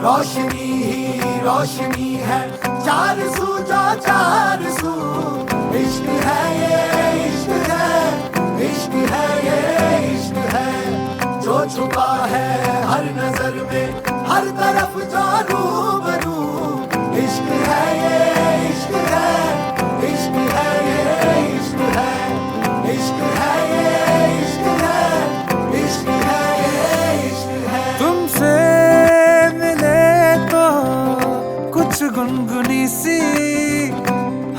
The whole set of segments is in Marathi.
रोशनी ही रोशनी है, चार सू जो चार सू। इश्क है ये इश्क है, इश्क है ये इश्क है, जो छुपा है हर नजर में, हर तरफ जो रूबरू। इश्क है ये इश्क है, इश्क है ये इश्क है, इश्क है ये इश्क है, इश्क है ये इश्क है। तुमसे मिले तो कुछ गुनगुनी सी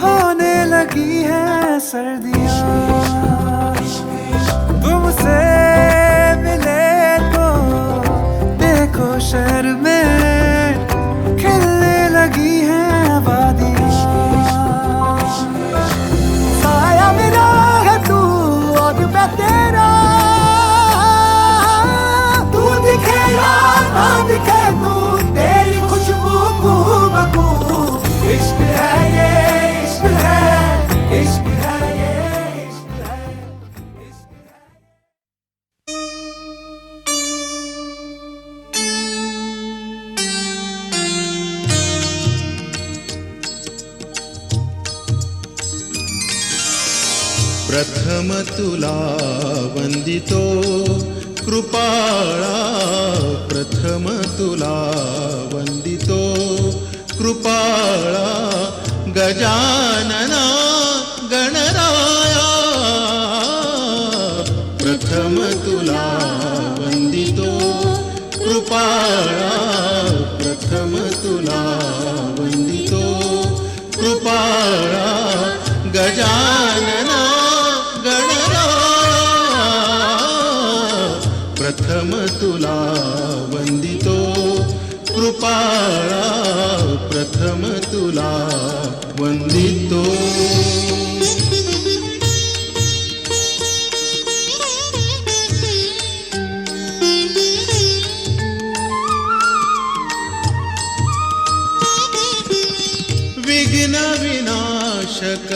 होने लगी है सर्दियाँ। तुमसे मिले तो देखो शहर में खिलने लगी है वादियाँ। साया मेरा है तू और मैं तेरा, तू दिखे या ना दिखे तू, तेरी खुशबू बू। इश्क है ये इश्क है, इश्क है ये इश्क है, इश्क है। प्रथम तुला वंदितो कृपाळा, प्रथम तुला वंदितो कृपाळा, गजानना गणराया। प्रथम तुला वंदितो कृपाळा, प्रथम तुला वंदितो कृपाळा, गजानना गणराया। प्रथम तुला वंदितो कृपाळा, प्रथम तुला वंदितो। विघ्न विनाशक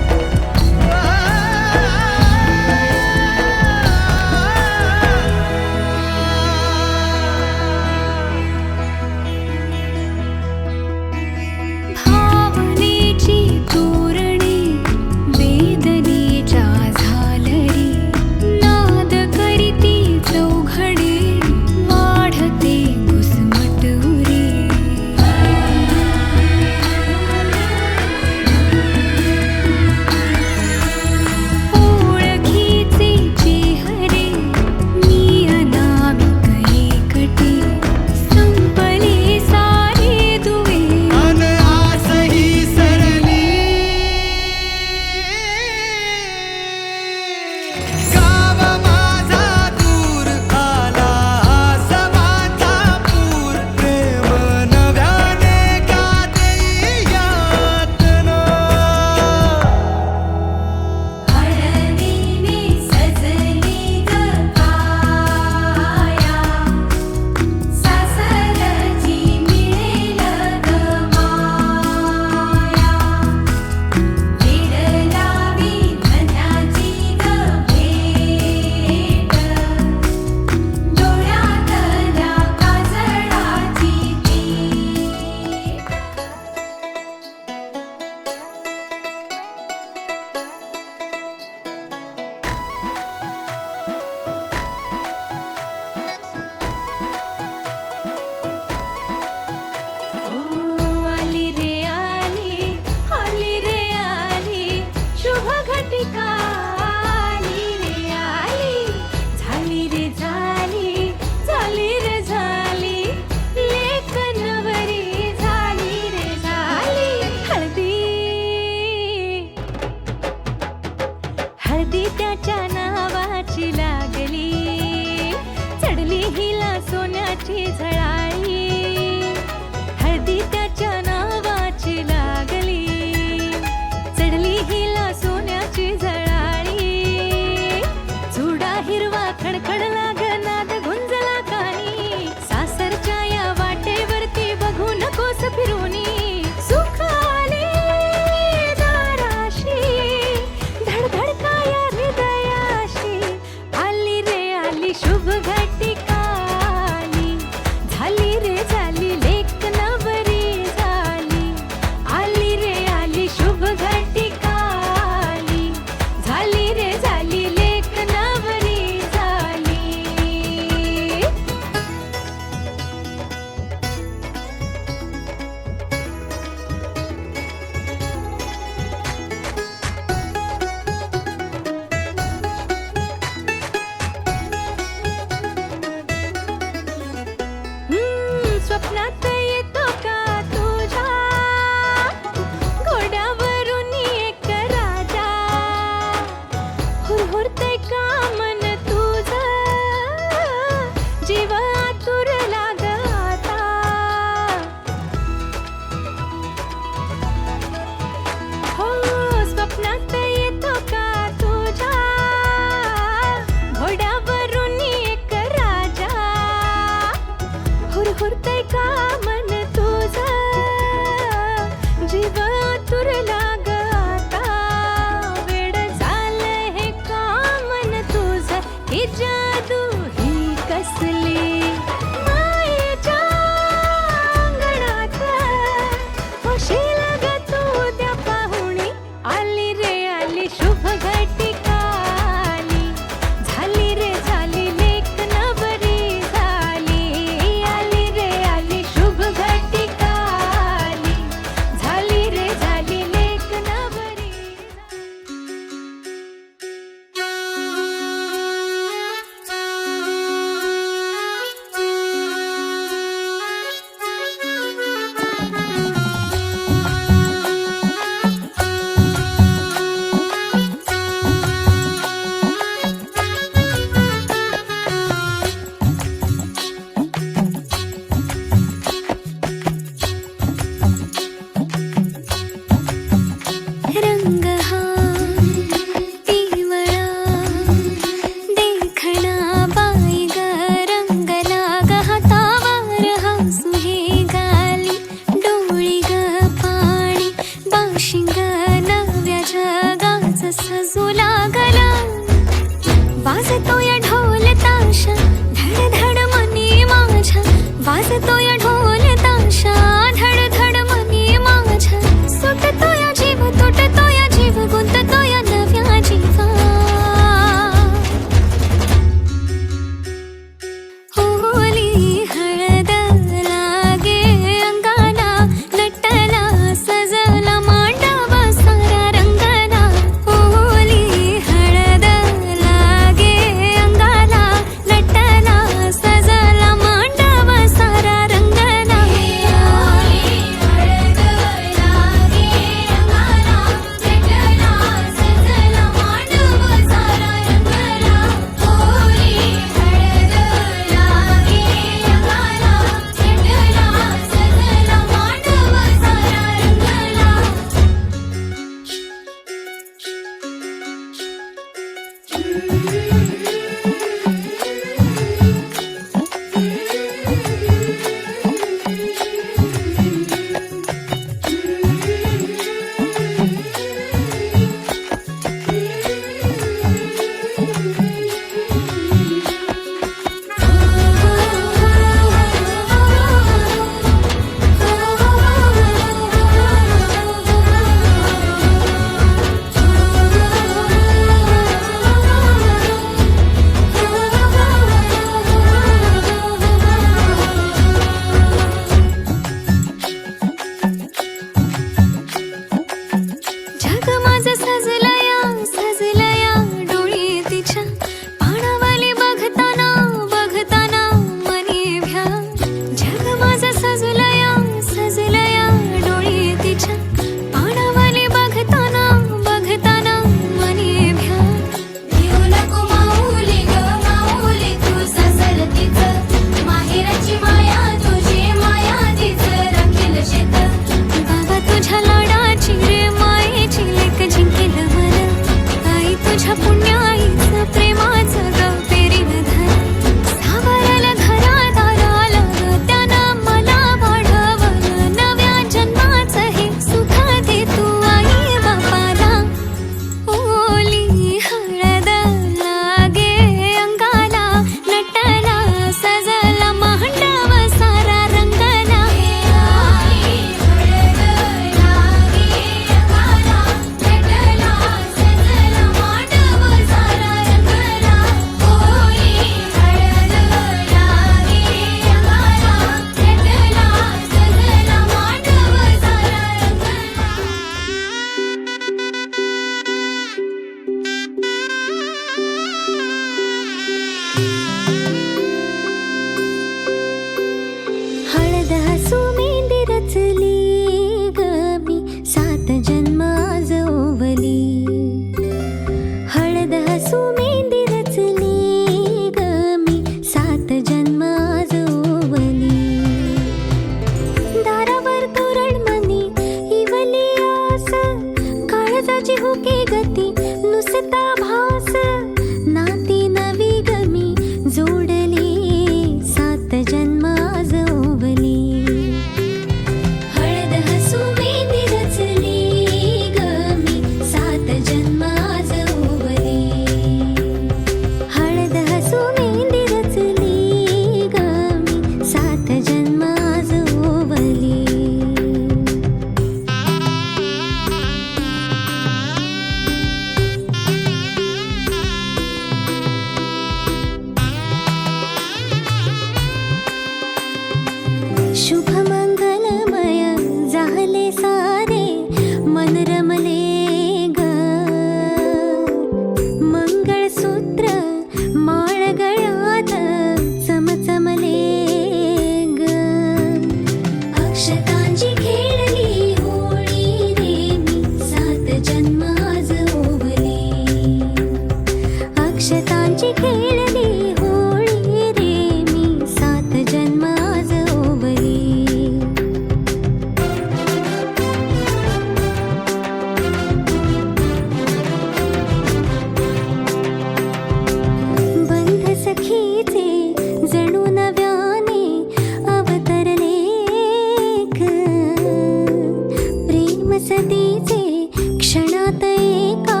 सतीचे क्षणात एका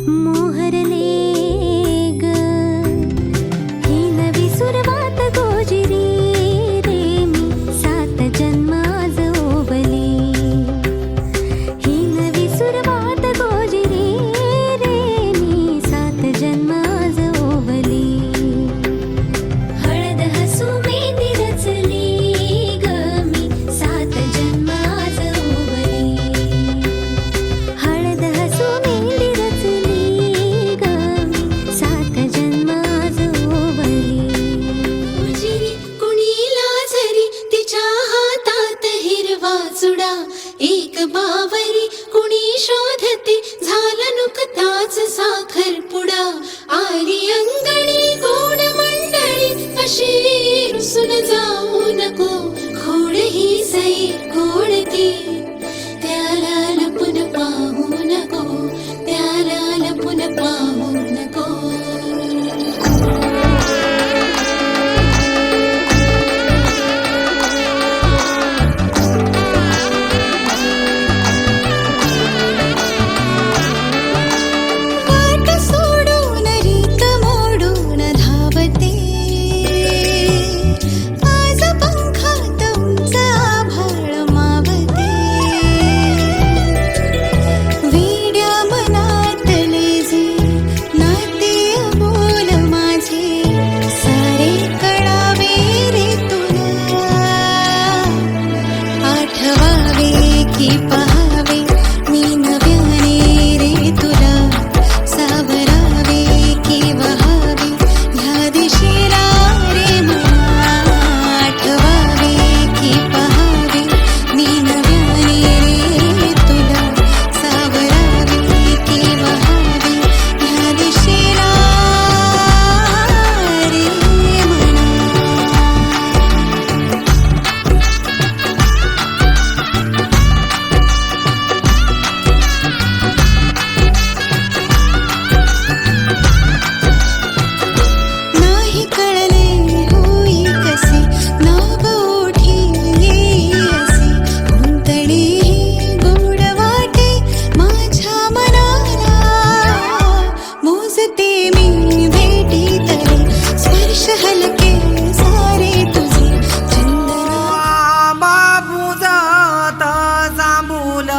मोहरले ग. ही नवी सुरवात गोजिरी रे मी 7 जन्म आज ओवली. ही नवी सुरवात गोजिरी रे मी 7 जन्म आज ओवली. हळद हसू मेहंदी रचली ग मी 7 जन्म आज ओवली. हळद हसू मेहंदी रचली ग मी 7 जन्म आज ओवली. गुजिरी कुणी लाजरी तिच्या हातात हिरवा चुडा. एक बावरी कुणी शोधते झाला नुकताच साखरपुडा. आली अंगणी गोड मंडळी अशी रुसून जाऊ नको. खोड ही सई गोडती त्याला लपून पाहू नको. त्याला लपून पाहू नको. वाट सोडून रीत मोडून धावते. आज पंखात उंच आभाळ मावते. वेड्या मनातले जे नाते अबोल माझे सारे कळावे रे तुला. आठवावे की पहावे मी नव्याने रे तुला. सावरावे की वहावे ह्या दिशेला रे मना. आठवावे की पहावे मी नव्याने रे तुला. सावरावे की वहावे ह्या दिशेला रे मना. नाही कळले होई कसे नाव ओठी येई असे. गुंतणे ही गोड वाटे माझ्या मनाला. मोजते मी भेटीतले स्पर्श हलके सारे तुझे. चंदना बाबू जात जांभूल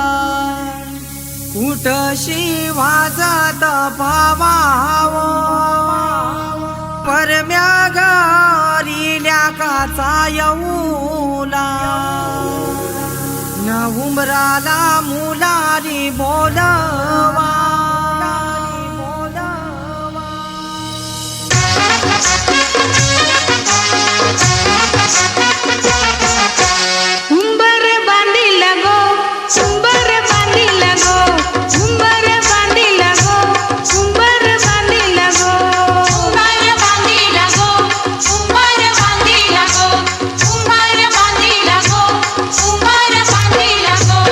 कुठशी वाजत पवाव. परम्या घरील्या काचा येऊला. न उंबराला मुलारी बोलवा. उंबर बांधिला गो, उंबर बांधिला गो, उंबर बांधिला गो, उंबर बांधिला गो. उंबर बांधिला गो, उंबर बांधिला गो, उंबर बांधिला गो, उंबर बांधिला गो.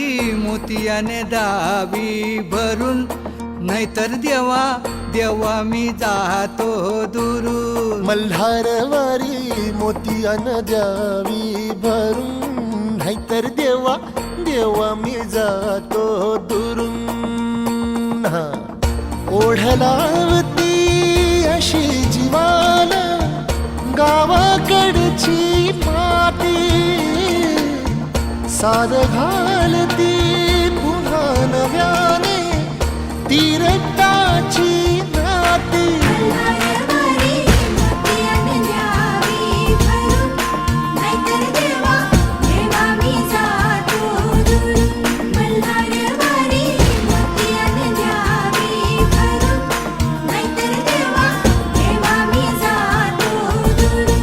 मोतियाने दावी भरून, नाहीतर देवा देवा मी जातो दुरून. मल्हारवारी मोतियान द्यावी भरून, नाहीतर देवा देवा मी जातो दुरून. ओढलावती अशी जीवान गावाकडची माती, साद घालती पुन्हा नव्याने ती रक्ताची नाती. मल्हारवारी मोतियाने द्यावी भरून, नाहीतर देवा देवा मी जातो दुरून. मल्हारवारी मोतियाने द्यावी भरून, नाहीतर देवा देवा मी जातो दुरून.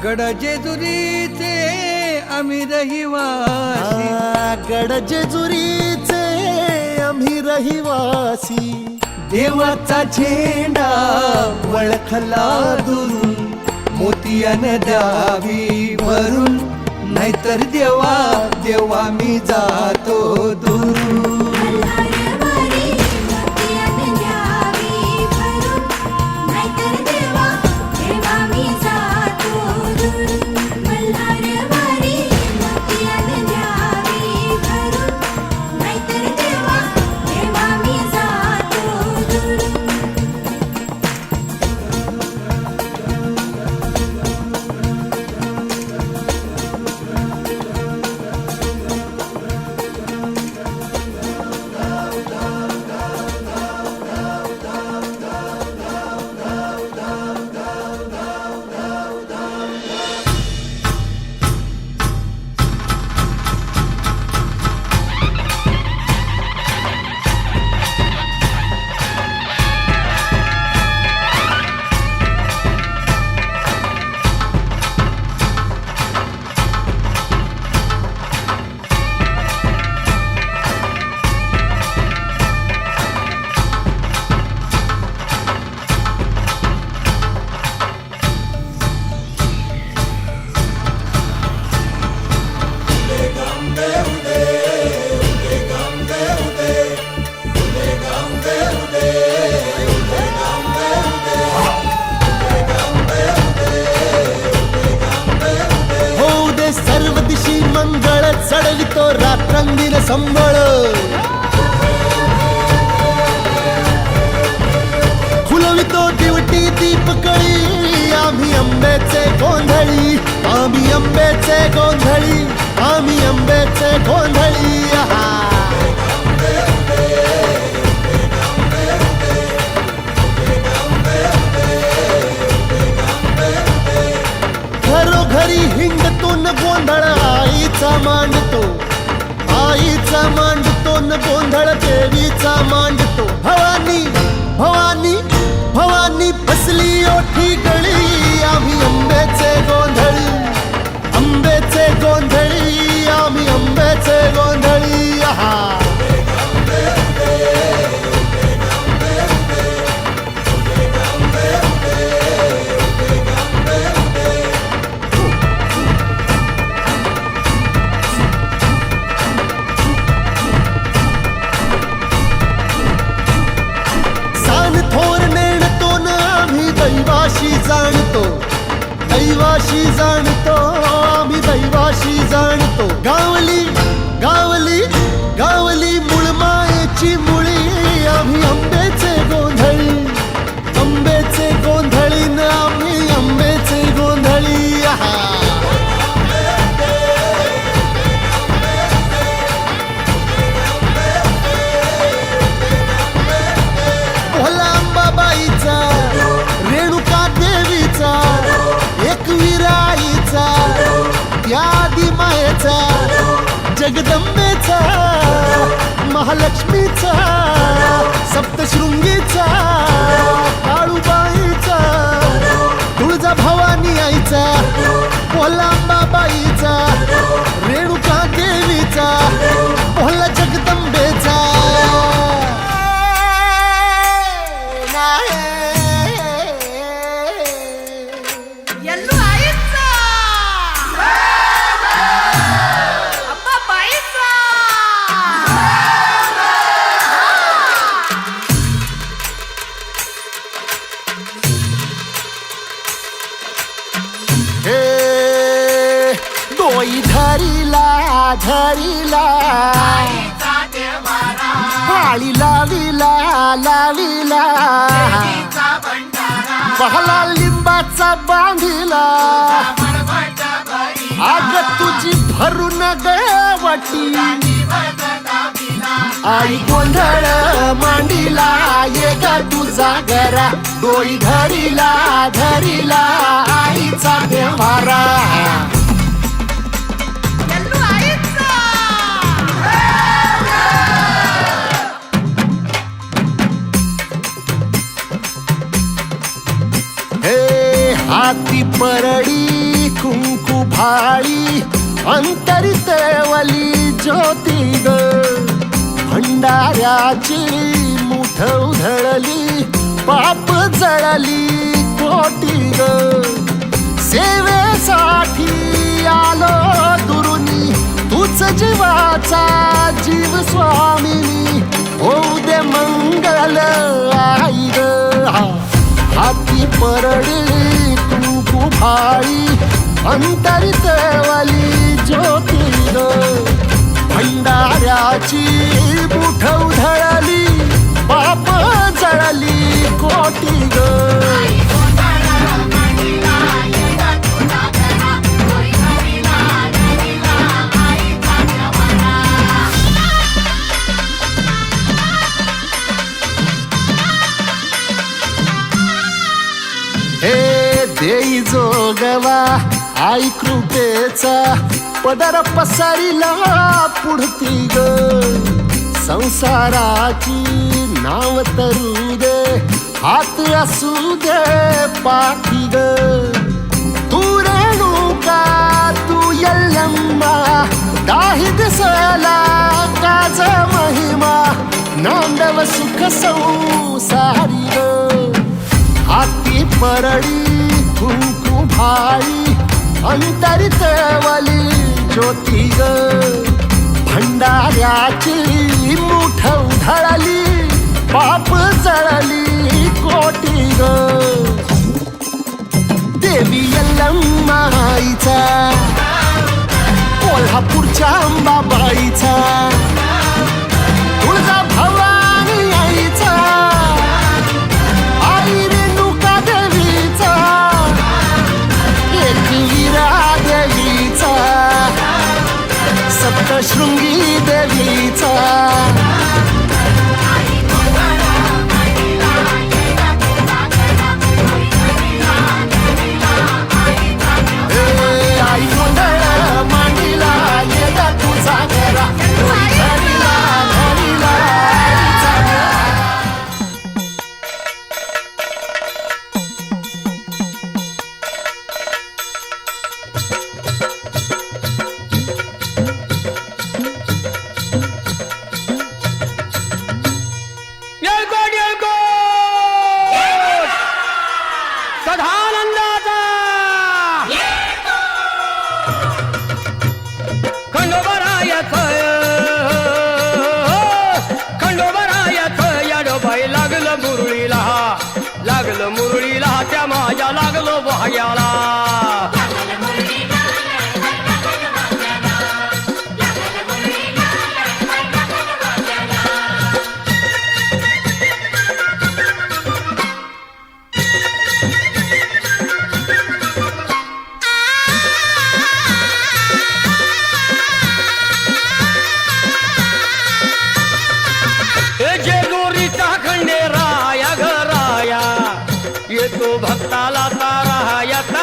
गड जेजुरीचे आम्ही रहिवासी, गड जेजुरीचे आम्ही रहिवासी. देवाचा झेंडा वळखला दुरून, मोतियाने द्यावी भरून, नाहीतर देवा देवा मी जातो दुरून. मल्हारवारी मोतियाने द्यावी भरून, नाहीतर देवा देवा मी जातो दुरून. मल्हारवारी मोतियाने द्यावी भरून, नाहीतर देवा देवा मी जातो दुरून. होऊ दे सर्व दिशी मंगळ, चढवितो रात्रंदिन संबळ. फुलवितो दिवटी दीपकळी, आम्ही आंब्याचे गोंधळी, आम्ही आंब्याचे गोंधळी, आम्ही आंब्याचे गोंधळी. घरोघरी हिंडतो न गोंधळ आईचा मांडतो, आईचा मांडतो न गोंधळ देवीचा मांडतो. भवानी भवानी भवानी बसली ओठी गळी, आम्ही आंब्याचे गोंधळी, आंब्याचे गोंधळी, आम्ही आंब्याचे गोंधळी. सान थोर नेणतो न आम्ही दैवाशी जाणतो, दैवाशी जाणतो, आम्ही दैवाशी जाणतो. गावली गावली गावली मुळमायेची मुळी, आम्ही आंब्याचे गोंधळी, आंब्याचे गोंधळी न आम्ही आंब्याचे गोंधळी. भोला अंबाबाईचा, रेणुका देवीचा, एकविराईचा, मायेचा जगदंबेचा महालक्ष्मीचा सप्तशृंगीचा काळूबाईचा तुळजा भवानी आईचा कोलांबा बाईचा रेणुका देवीचा भोला जगदंबेचा ಎಲ್ಲೂ ಆಯ್ತ ಅಪ್ಪ ಬಾಯ್ತ हे डोई धरीला धरीला पाळी लाविला लाविला पहला लिंबाचा बांधिला आग तुझी भरून गवटी आई गोंधळ मांडीला ये ग तुझा घरा डोई धरीला धरीला आईचा देवारा ಎಲ್ಲೂ ಆಯ್ತ हे हाती परडी कुंकू भाळी अंतरितवली ज्योती ग भंडाऱ्याची मुठ उधळली पाप जळली कोटी ग सेवेसाठी आलो दुरुनी तूच जीवाचा जीव स्वामिनी होऊ दे मंगल आई ग हाती परडी कुंकू भाळी अंतरितवली ज्योती ग भंडाऱ्याची मुठ उधळली पाप जळली कोटी ग हे देई जोगवा आई कृपेचा पदर पसरिला पुढती ग संसाराची नाव तरू दे हात असू दे पाठी ग तू रेणुका तू यल्लम्मा दाही दिसला काज महिमा नांदव सुख संसारी ग हाती परडी कुंकू भाळी अंतरितवली ज्योती ग भंडाऱ्याची मुठ उधळली पाप जळली कोटी ग देवी यल्लम्मा आईचा कोल्हापूरच्या अंबाबाईचा तुळजा भवानी आईचा आई रेणुका देवीचा एकविरा देवीचा सप्तशृंगी देवीचा आई गोंधळ मांडीला ये ग तुझा घरा धरीला धरीला आईचा येळकोट येळकोट सदानंदाचा खंडोबरायाचं याडोबाई लागलं मुरळीला त्या माझ्या लागलो भाग्याला येतो भक्ताला तारा याचा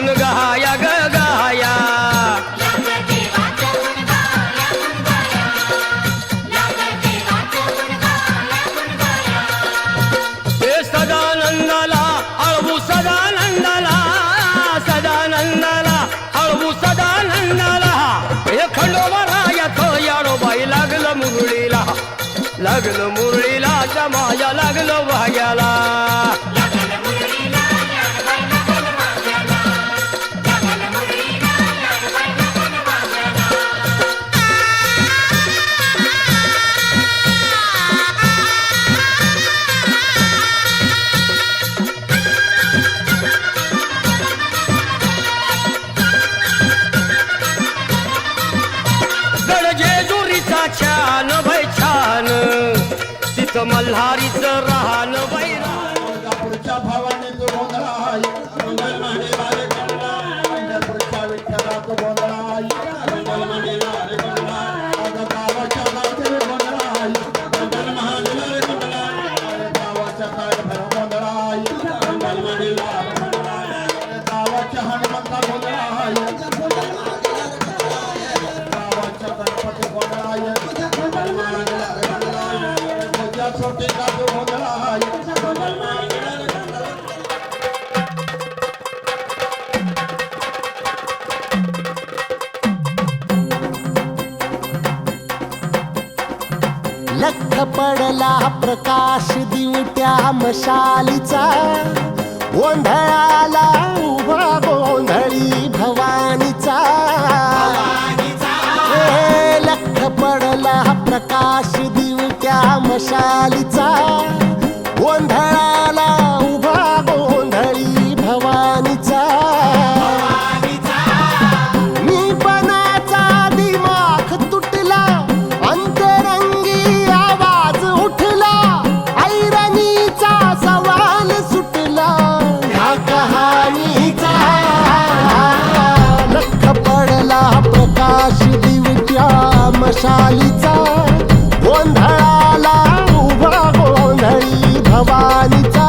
गुण गाया ग गाया हे सदानंदाला अळवू सदानंदाला सदानंदाला अळवू सदानंदाला हे खंडोबारायाचं याडोबाई लागलं मुरळीला समाया लागलं वाग्याला गडजेजुरीचा छान भै छान तिथं मल्हारीचं राहण बैरा पुढच्या भावाने तो गोंधळाय मंगल मांडीला रे गंडा पुढच्या विठ्ठलाचा गोंधळाय मंगल मांडीला रे गंडा आता गावाच्या गावचे गोंधळाय मंगल मांडीला रे गंडा गावाच्या काय भर गोंधळाय मंगल मांडीला रे गंडा गावाच्या हनुमंता गोंधळाय गावाच्या गणपती गोंधळाय मंगल मांडीला रे गंडा तुझ्या छोटे गाव गोंधळाय मंगल मांडीला रे गंडा लख पडला प्रकाश दिवट्या मशालीचा गोंधळाला उभा गोंधळी भवानीचा हे लख पडला प्रकाश दिवट्या मशालीचा गोंधळाला उभा गोंधळी भवानीचा मी पणाचा दिमाग तुटला अंतरंगी आवाज उठला ऐरणीचा सवाल सुटला ह्या कहाणीचा लख पडला प्रकाश दिवट्या मशालीचा गोंधळाला उभा गोंधळी भवानीचा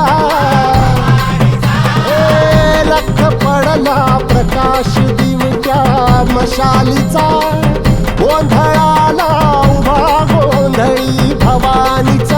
हे लख पडला प्रकाश दिवट्या मशालीचा गोंधळाला उभा गोंधळी भवानीचा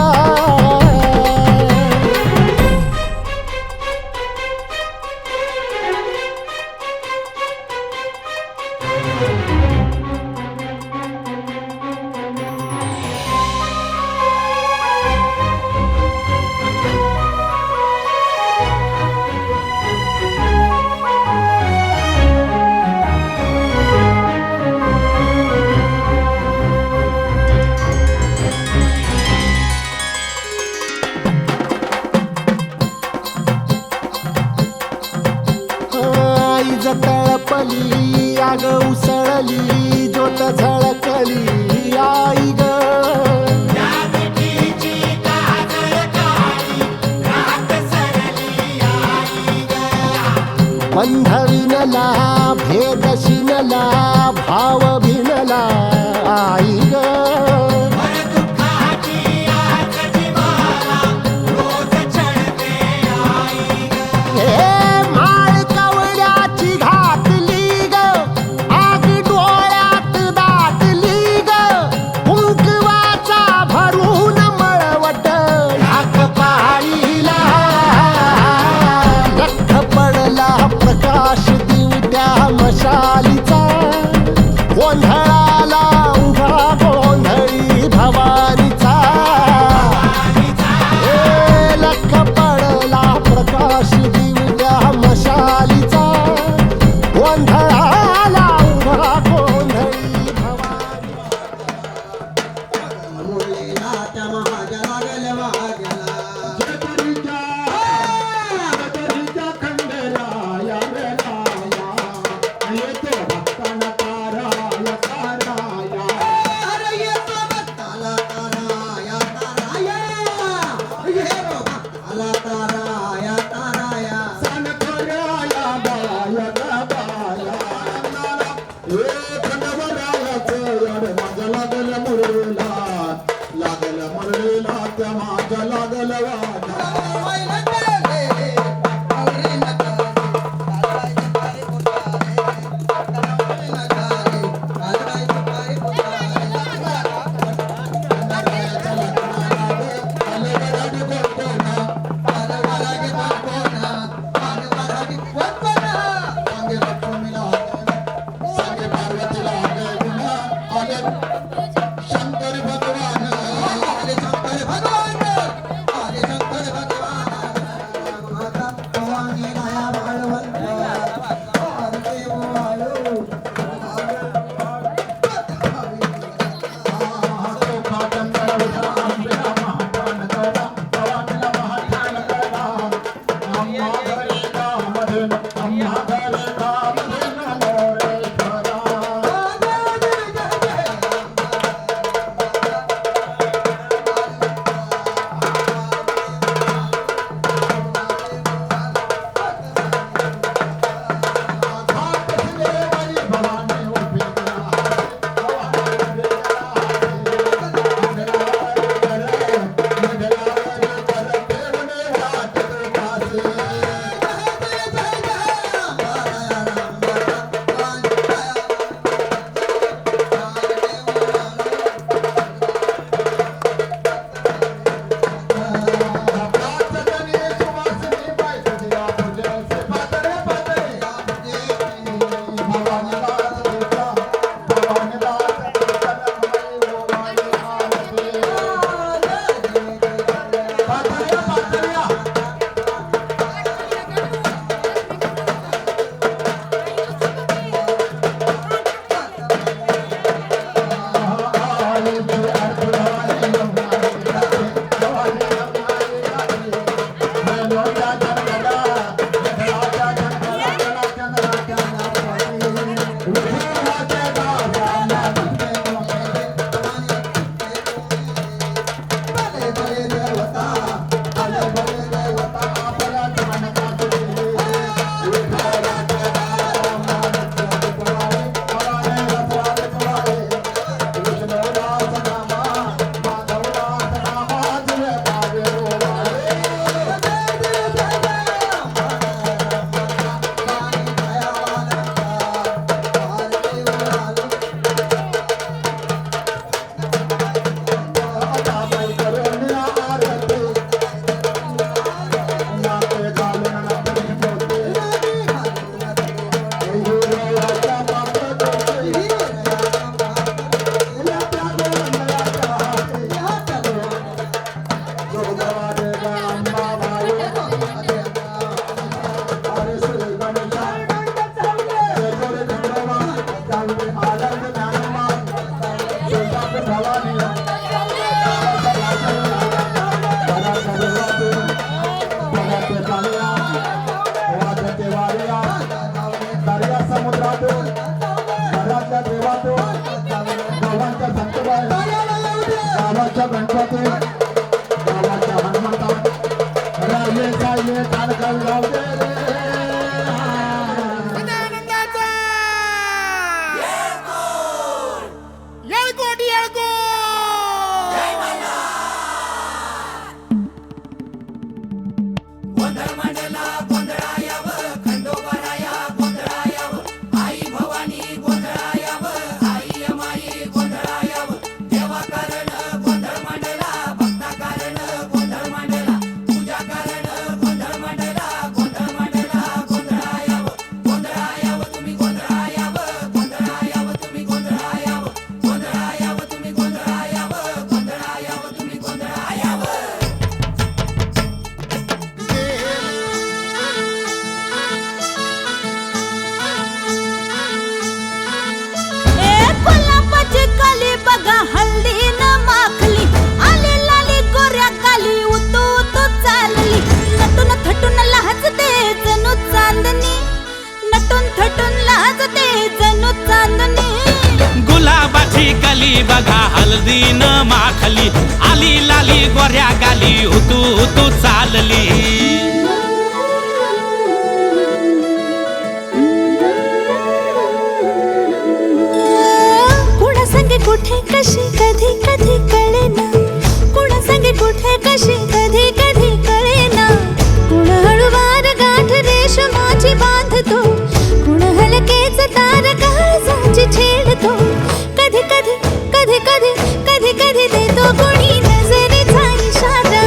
आईज तळपली आग उसळली ज्योत झळकली आई ग बंध विनला भेद शिनला भाव भिनला आई ग माळ कवड्याची घातली ग आग डोळ्यात दाटली ग कुंकवाचा भरून मळवट ढाक पाळीला लख पडला प्रकाश दिवट्या मशालीचा गोंधळाला उभा गोंधळी भवानीचा हे लख पडला प्रकाश दिवट्या मशालीचा गोंधळाला उभा गोंधळी भवानी लागल गाजते जणू चांदणी. गुलाबाची कली बघा हळदीन माखली, आली लाली गोऱ्या गाली हुतू हुतू चालली. कुणा संगे कुठे कशी कधी कधी कळेना, कुणा संगे कुठे कशी कधी कधी कळेना. कुण हळूवार गाठ रेशमाची बांधतो, कुण हलकेच तार काळजाची छेडतो. कधी कधी कधी कधी कधी कधी देतो कुणी नजरेचा इशारा,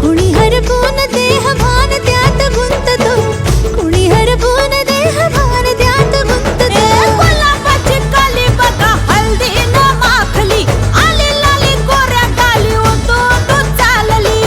कुणी हरपून देह भान त्यात गुंततो, कुणी हरपून देह भान त्यात गुंततो. गुलाबाची कली बघा हळदीन माखली, आली लाली गोऱ्या गाली उतू उतू चालली.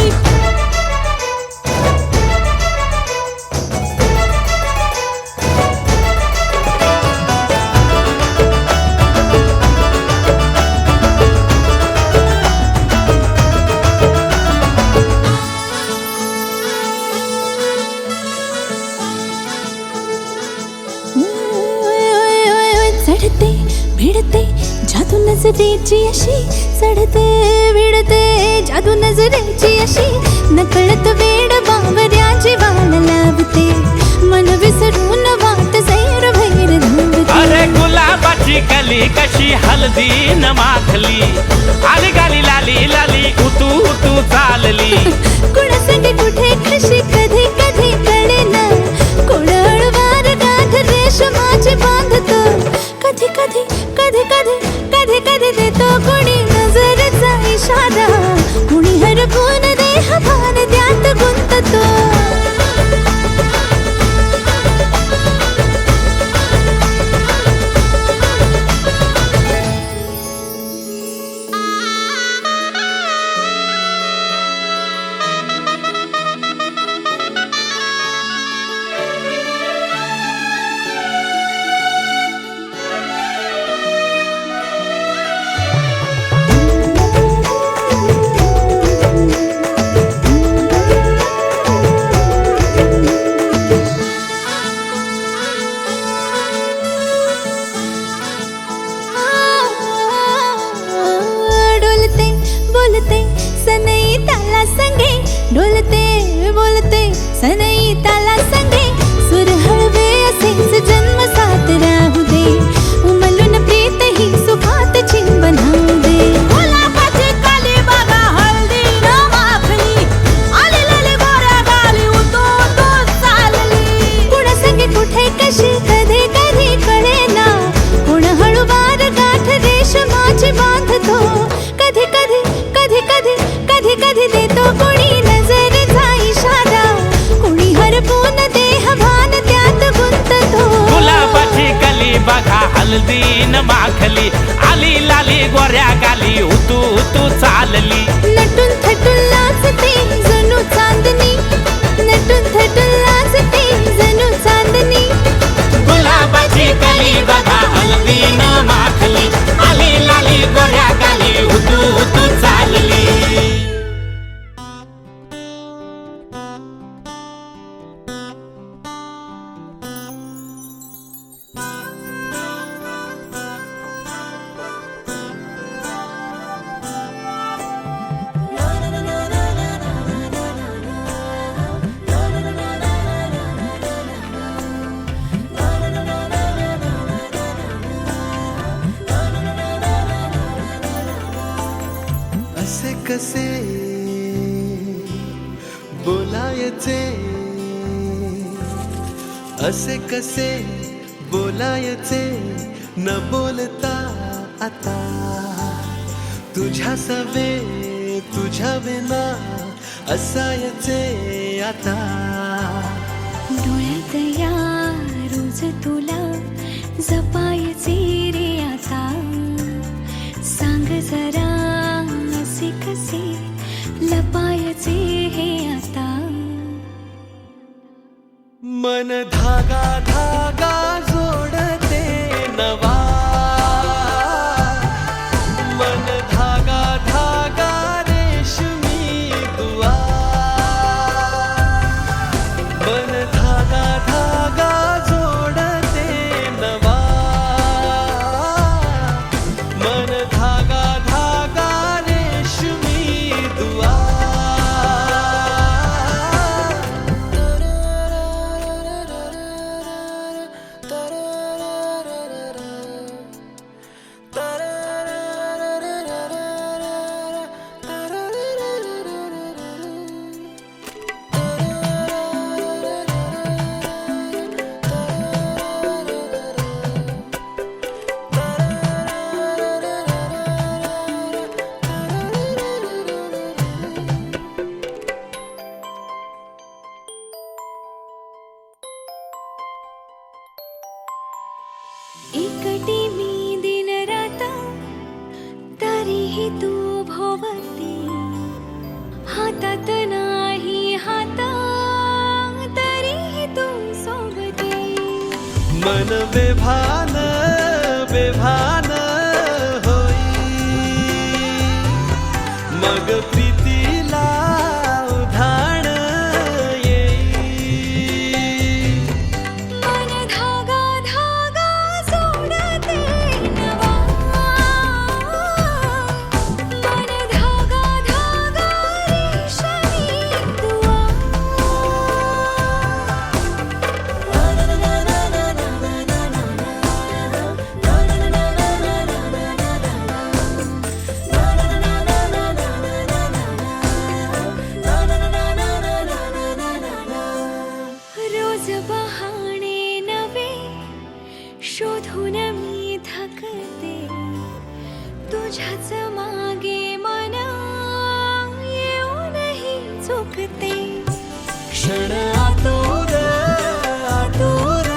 चढते भिडते जादू नजरेची अशी, चढते भिडते जादू नजरेची अशी. नकळत वेड बावऱ्याची वाल लावते, मन विसरून वाट सैर भैर धावते. अरे गुलाबाची कली कशी हळदीन माखली, आली गाली लाली लाली उतू उतू चालली. कुणा संगे कुठे कशी कधी कधी कळेना, कुण हळूवार गाठ रेशमाची बांधतो. कधी कधी कधी कधी कधी कधी देतो कुणी नजरेचा इशारा, कुणी हरपून देह भान त्यात गुंततो. डोलते बोलते सनई ताला संगे, डोलते बोलते सनई ताला संगे. सुर हळवे असेच जन्म साथ राहू दे, उमलून प्रीत ही सुखात चिंबन होऊ दे. गुलाबाची कली बघा हळदीन माखली, आली लाली गोऱ्या गाली उतू उतू चालली. कुणा संगे कुठे कशी कधी कधी कळेना, कुण हळूवार गाठ रेशमाची बांधतो. कधी कधी कधी कधी कधी कधी देतो कुणी नजरेचा इशारा, कुणी हरपून देह भान त्यात गुंततो. गुलाबाची कली बघा हळदीन माखली, आली लाली गोऱ्या गाली उतू उतू चालली. नटून थटून लाजते जणू चांदणी, नटून थटून लाजते जणू चांदणी. गुलाबाची कली बघा हळदीन माखली, आली लाली गोऱ्या गाली उतू उतू चालली. असे कसे बोलायचे, असे कसे बोलायचे न बोलता आता. तुझ्या सवे तुझ्या विना असायचे आता. डोळ्यात या रोज तुला जपायचे रे आता. सांग जरा असे कसे लपायचे हे आता. मन धागा धागा जोडते नवा, मन धागा धागा रेशमी दुआ. मन धागा धागा जोडते नवा, बेभान बेभान होई मग प्रीतीला उधाण येई मन धागा धागा सोडते नवा मन धागा धागा रेशमी दुआ रोज बहाणे नवे शोधून मी थकते तुझ्याच मागे मन येऊनही चुकते क्षण आतुर आतुर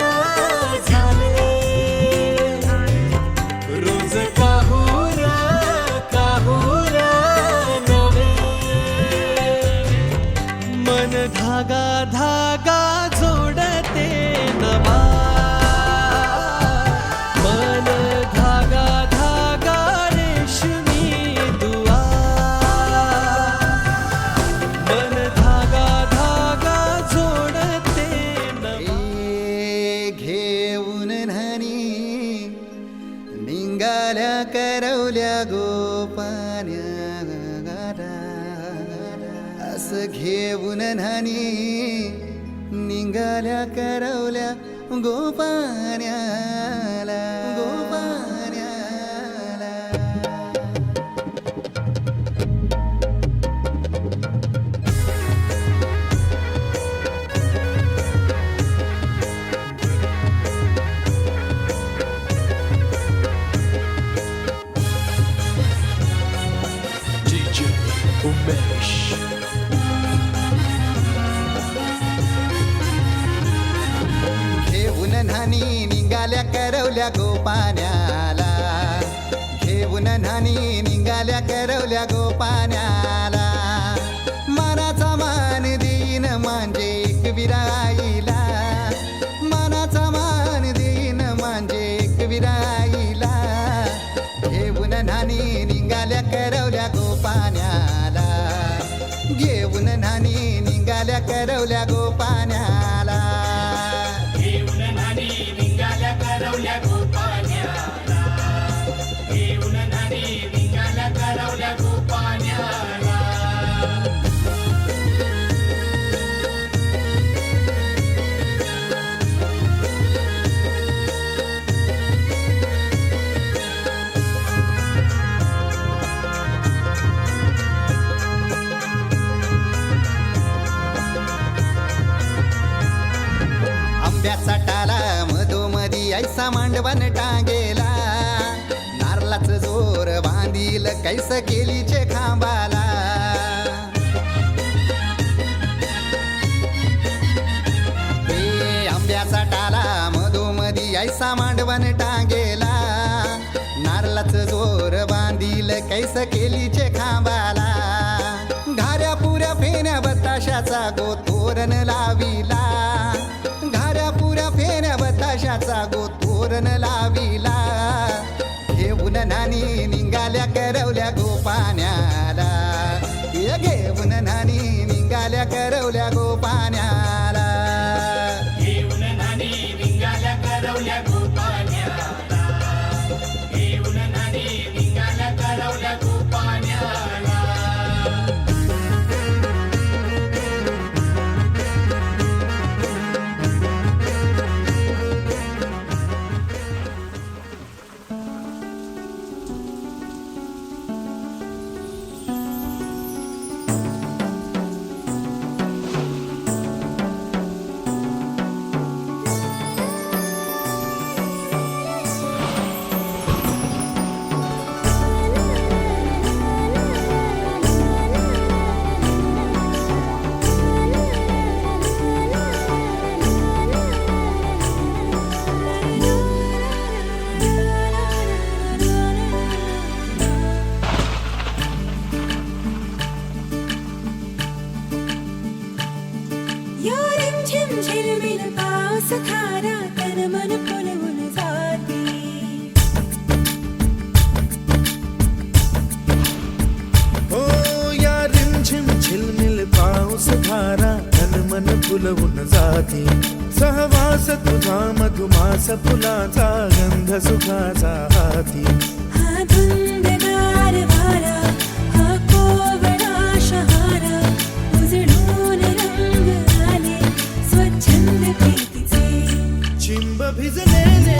झाले रोज काहूर काहूर नवे मन धागा धागा जोडते नवा मन धागा धागा रेशमी दुआ मन धागा धागा जोडते नवा घेऊन न्हाणी निंगाल्या करवल्या गोपान्या असं घेऊन न्हाणी निंगाल्या करवल्या गोपान्याला गोपान्याला DJ Umesh घेऊन न्हाणी निघाल्या करवल्या गोपान्याला घेऊन न्हाणी निघाल्या करवल्या गोपान्याला मनाचा मान देईन म्हणजे एक विराईला मनाचा मान देईन म्हणजे एक विराईला घेऊन न्हाणी निघाल्या करवल्या गोपान्याला घेऊन न्हाणी निघाल्या करवल्या गोपान्याला घेऊन न्हाणी निघाल्या करवल्या गोपान्याला घेऊन न्हाणी निघाल्या करवल्या गोपान्याला आंब्याचा टाला मधोमधी ऐसा मांडवण टांगेला नारळाच जोर बांधील कैस केलीचे खांबाला हे आंब्याचा टाला मधोमधी ऐसा मांडवण टांगेला नारळाच जोर बांधील कैस केलीचे खांबाला घाऱ्या पुऱ्या फेण्या बताशाचा गोतोरण लाविला घाऱ्या पुऱ्या फेण्या बताशाचा गोतोरण लाविला घेऊन न्हाणी निघाल्या करवल्या गोपान्याला घेऊन न्हाणी निघाल्या करवल्या गोपान्याला घेऊन न्हाणी निघाल्या करवल्या गोपान्याला घेऊन न्हाणी निघाल्या करवल्या गोपान्याला फुलवून जाते सहवास तुझा मधुमास फुलाचा गंध सुखाचा हाती हा धुंदगार वारा हा कोवळा शहारा उजळून रंग आले स्वच्छंद प्रीतीचे चिंब भिजलेले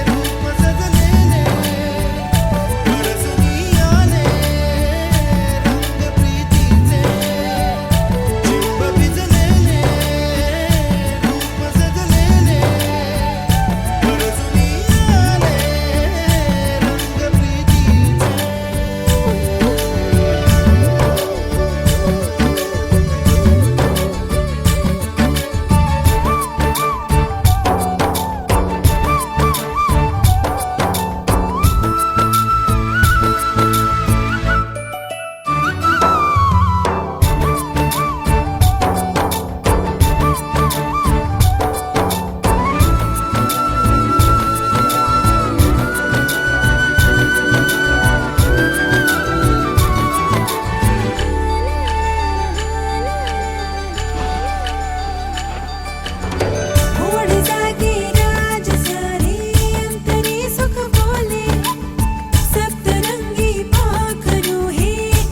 रूप सजलेले परसनी आले रंग प्रीतीचे चिंब भिजलेले रूप सजलेले परसनी आले रंग प्रीतीचे ओढ जागे राज सारे अंतरी सुख बोले सप्तरंगी पाखरू हे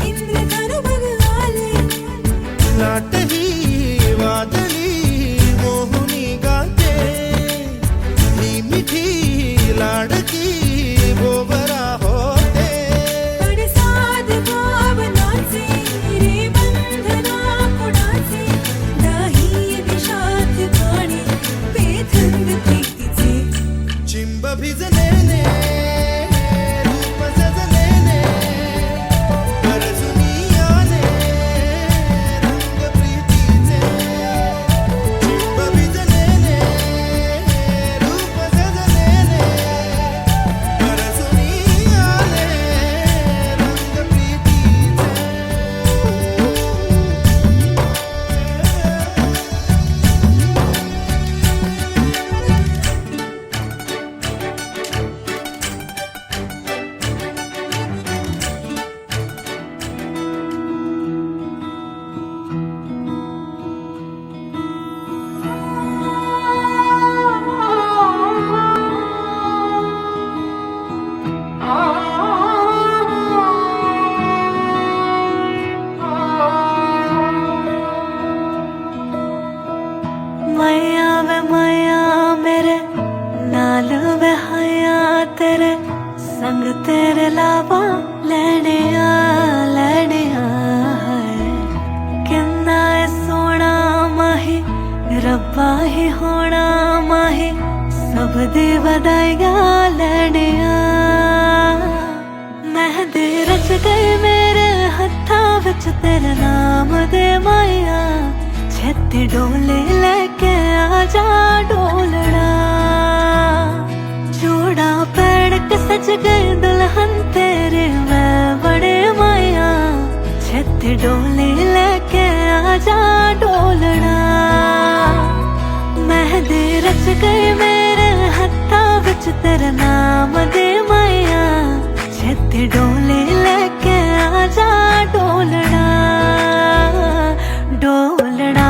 इंद्रधनु बघ आले लाट ही वादळी मोहुनी गाते ही मिठी लाडकी गोबरा होते पडसाद भावनाचे रे बंधना कुणाचे नाही विषाद गाणे बेथंद प्रीतीचे चिंब भिजलेले रूप सजलेले परसनी आले रंग प्रीतीचे चिंब भिजलेले रूप सजलेले परसनी आले रंग प्रीतीचे मैया मेरे नाल बहाया तेरे संग तेरे लावा लैने आ है किन्ना है सोना माही रब्बा ही होना माही सब दी बधाइया लैने आ मेहंदी रच गई मेरे हत्था विच तेरे नाम दे माया छेती डोले लेके आजा डोलना जोड़ा पैड़ के सज गए दुल्हन तेरे मैं बड़े माया छेती डोले लेके आजा डोलना मेहंदी रच गई मेरे हत्था विच तेरे नाम दे माया छेती डोले लेके आजा डोलना डोलना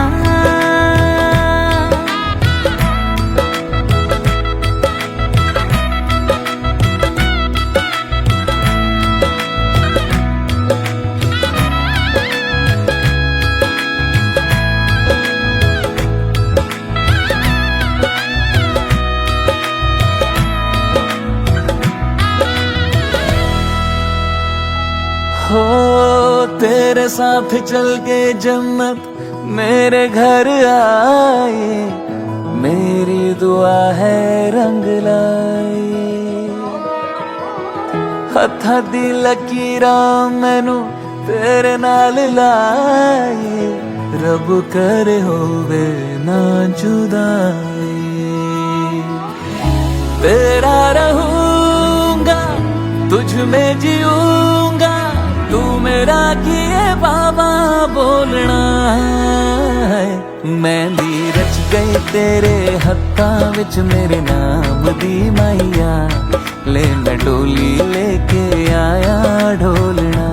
हो तेरे साथ चल के जन्नत मेरे घर आए मेरी दुआ है रंग लाए हथा दी लकीरा मैनू तेरे नाल लाए रब करे होवे ना जुदाई तेरा रहूंगा तुझ में जीऊंगा तू मेरा किए बाबा बोलना है मेहंदी रच गई तेरे हत्था विच मेरे नाम दी माइया ले मैं डोली लेके आया ढोलना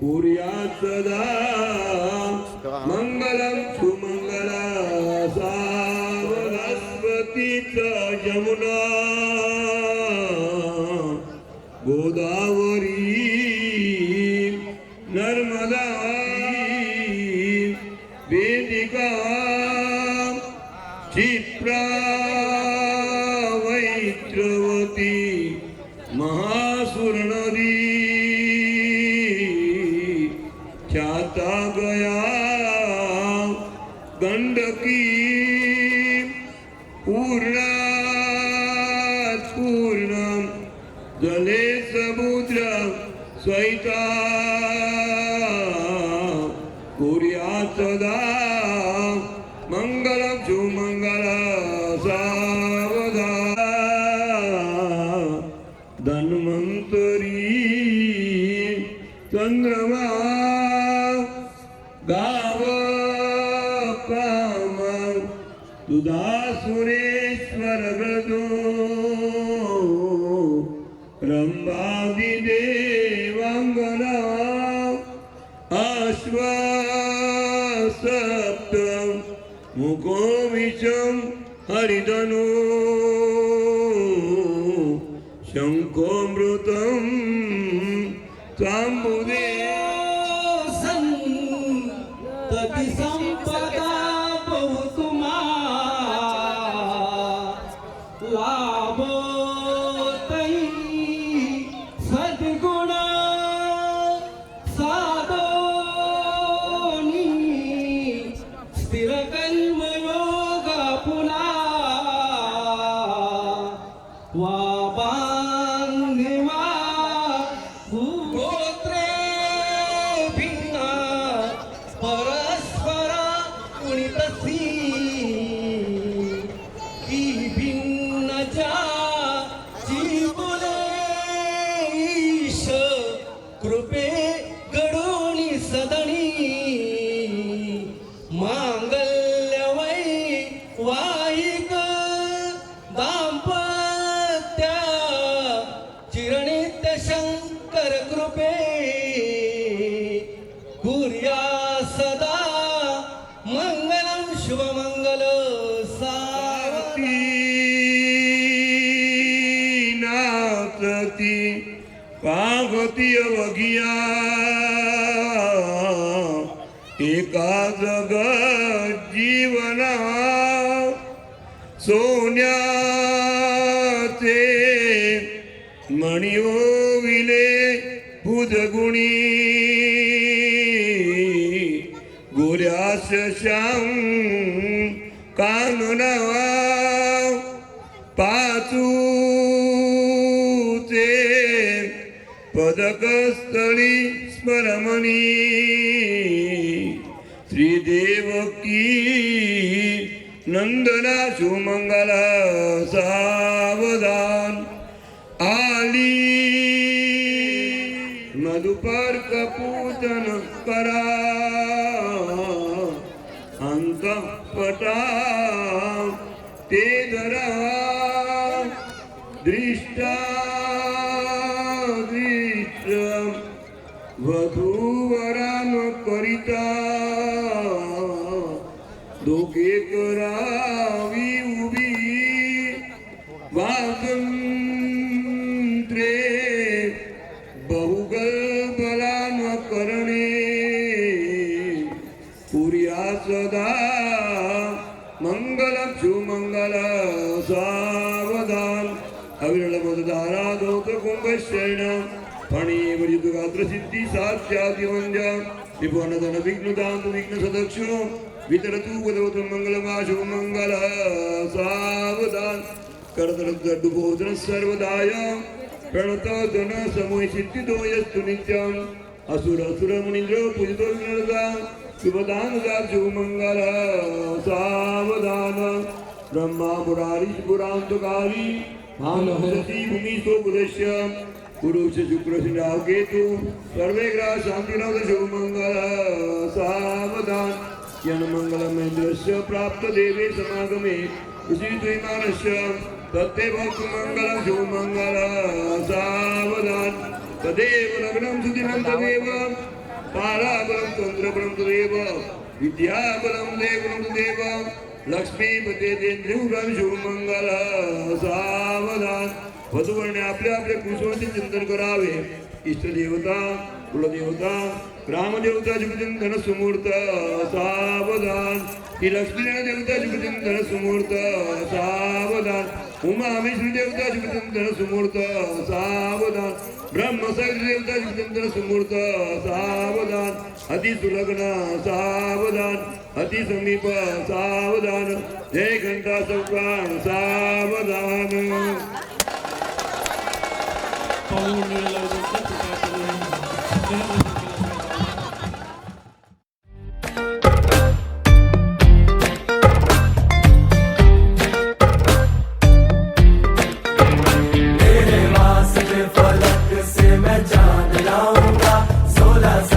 कुर्यात् सदा मंगलं सुमंगला सावरस्वती च यमुना गोदावरी नर्मदा वेदिका क्षिप्रा वैत्रवती महासुर नदी ख्याता गया गंडकी पूर्णात् पूर्णम जले समुद्र स्वैता कुर्यात् सदा मंगलम सुमंगला सावधान धन्वंतरी चंद्रमा गाव काम तुझा सुरेश्वर गदो रंबादी देवांगना अश्व सप्त मुखो विषम हरिधनु शंखोमृतम चांबुदे संतती संपदा बहुतुमा लाभो तई सद्गुण साधोनी स्थिर कर्मयोग पुला वा बांधिवा गोत्रे भिन्न परस्पर गुणितसी की भिन्न जा जीवने ईश कृपे गडोनी सदनी मांगल्यवै वाहिक दाम्पत्य चिरनित्य शंकर कृपे कुर्या सदा मंगलम शुभमंगल सावती नाचती पार्वती अवघिया एका जगत जीवना सोन्याचे मणिओ विले बुधगुणी गोऱ्यास श्याम कानना पाचूचे पदकस्थळी स्मरमणी श्रीदेवकी नंदना सुमंगला सावधान आली मधुपर्क पूजन करा अंतःपटा ते धरा दृष्टा दृष्ट वधूवरान करिता दोघे करावी उभी वागंत्रे बहुगल्बलान करणे कुर्या सदा मंगल सुमंगल सावधान अविरल मदधारा दोत्र कुंभशरण फणी वरिदुगात्र सिद्धि साक्षात् वंद्य विभुवनधन विघ्नदांत विघ्न सदक्षिणो वितरतु वदवतु मंगलमाशु मंगल सावधान करतल भोजन सर्वदाय प्रणत धन समूह सिद्धितो यस्तु नित्यम असुर असुर मुनीन्द्र पूजितो विनरदा शुभदान शुभ मंगल सावधान ब्रह्मा मुरारी पुरांतकारी भानुसती भूमि सो बुधस्य पुरुष शुक्र राहु केतु सर्वे ग्रह शांतिनाथ शुभ मंगल सावधान यन मंगल महेंद्रस्य प्राप्त देवे समागमे उषितुमानस्य तत्तेव मंगल शुभ मंगल सावधान तदेव लग्नं सुदिनं तदेव ताराबलं तंत्रबलं तदेव विद्याबलं देवं तदेव लक्ष्मीपते देन्द्रिवं शुभमंगल सावधान वधूवरने आपल्या आपल्या कुसुमाचे चिंतन करावे इष्टदेवता कुलदेवता ग्रामदेवता शुभचिंतन सुमूर्त सावधान ही लक्ष्मीनारायण देवता शुभचिंतन सुमूर्त सावधान उमामेश्वरी देवता शुभचिंतन सुमूर्त सावधान ब्रह्मसावित्री देवता शुभचिंतन सुमूर्त सावधान अति सुलग्न सावधान अति समीप सावधान जय घंटा सौप्राण सावधान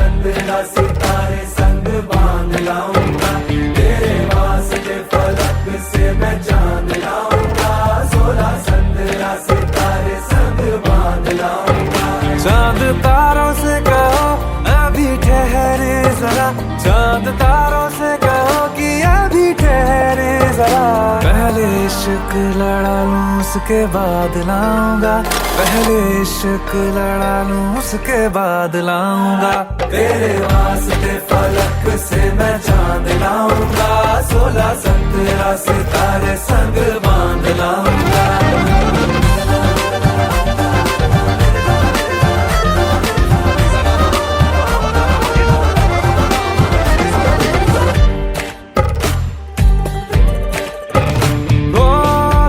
सितारे संग बांध लाऊंगा तेरे वास्ते फलक से मैं चांद लाऊंगा 16 संदरा सितारे संग बांध लाऊंगा चांद तारों से कहो अभी ठहरे जरा चांद तारों से कहो कि अभी ठहरे जरा पहले इश्क लड़ा लूं उसके बाद लाऊंगा पहले इश्क लड़ा लूं उसके बाद लाऊंगा तेरे वास्ते फलक से मैं चांद लाऊंगा 16 17 सितारे संग बांध लाऊंगा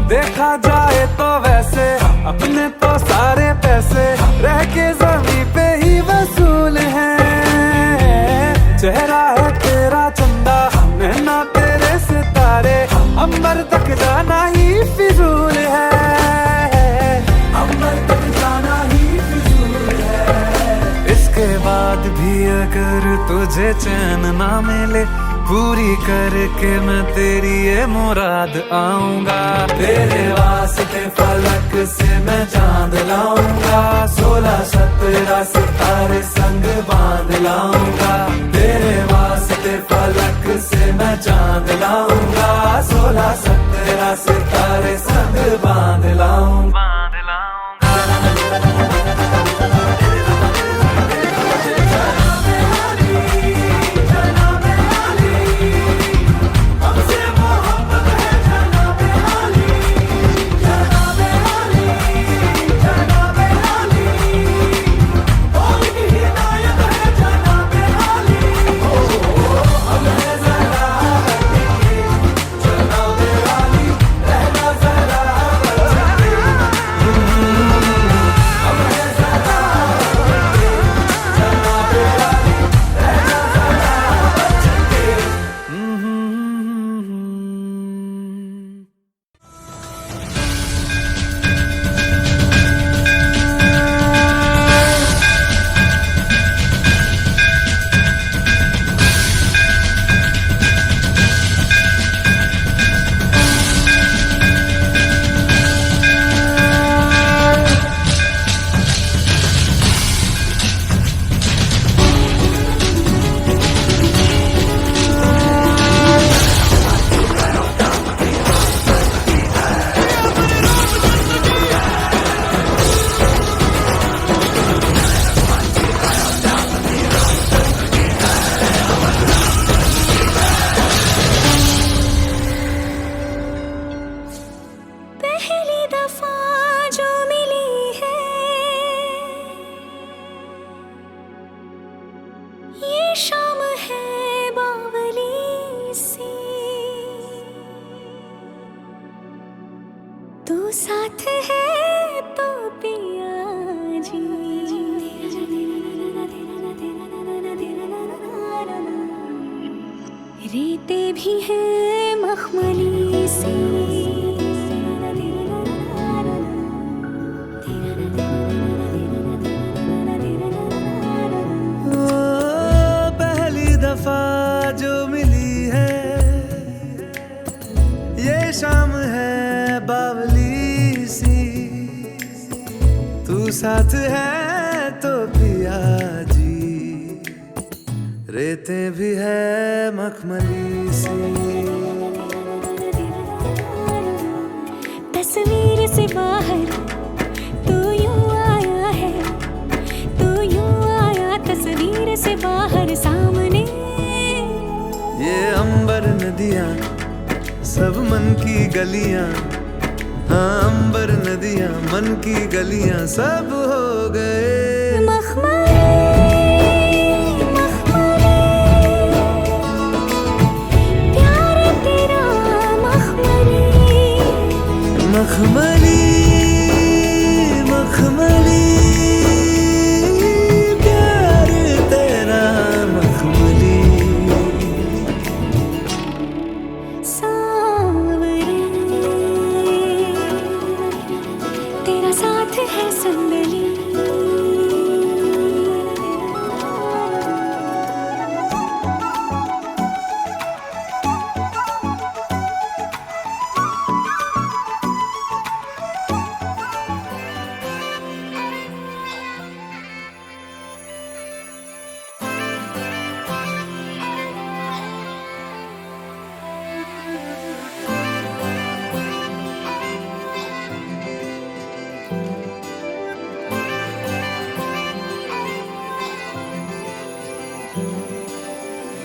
देखा जाए तो वैसे अपने तो सारे पैसे रह के जमीन पे ही वसूल हैं चेहरा है तेरा चंदा नैना तेरे सितारे अंबर तक जाना ही फिजूल है अंबर तक जाना ही फिजूल है इसके बाद भी अगर तुझे चैन ना मिले पूरी करके मैं तेरी ये मुराद आऊंगा तेरे वास्ते फलक से मैं चांद लाऊंगा 16 17 सितारे संग बांध लाऊंगा तेरे वास्ते फलक से मैं चांद लाऊंगा 16 17 सितारे संग बांध लाऊंगा साथ है तो पिया जी रेते भी है मखमली सी पहली दफा जो मिली है ये शाम है बावली सी तू साथ है तो पिया जी लेते भी है मखमली सी। तस्वीर से बाहर तू यूं आया है, तू यूं आया तस्वीर से बाहर सामने। ये अंबर नदियाँ सब मन की गलियाँ, हाँ अंबर नदियाँ मन की गलियाँ सब हो गए मखमली मखमली, प्यार तेरा मखमली मखमली मखमली, प्यार तेरा मखमली। सांवरे तेरा साथ है संदली।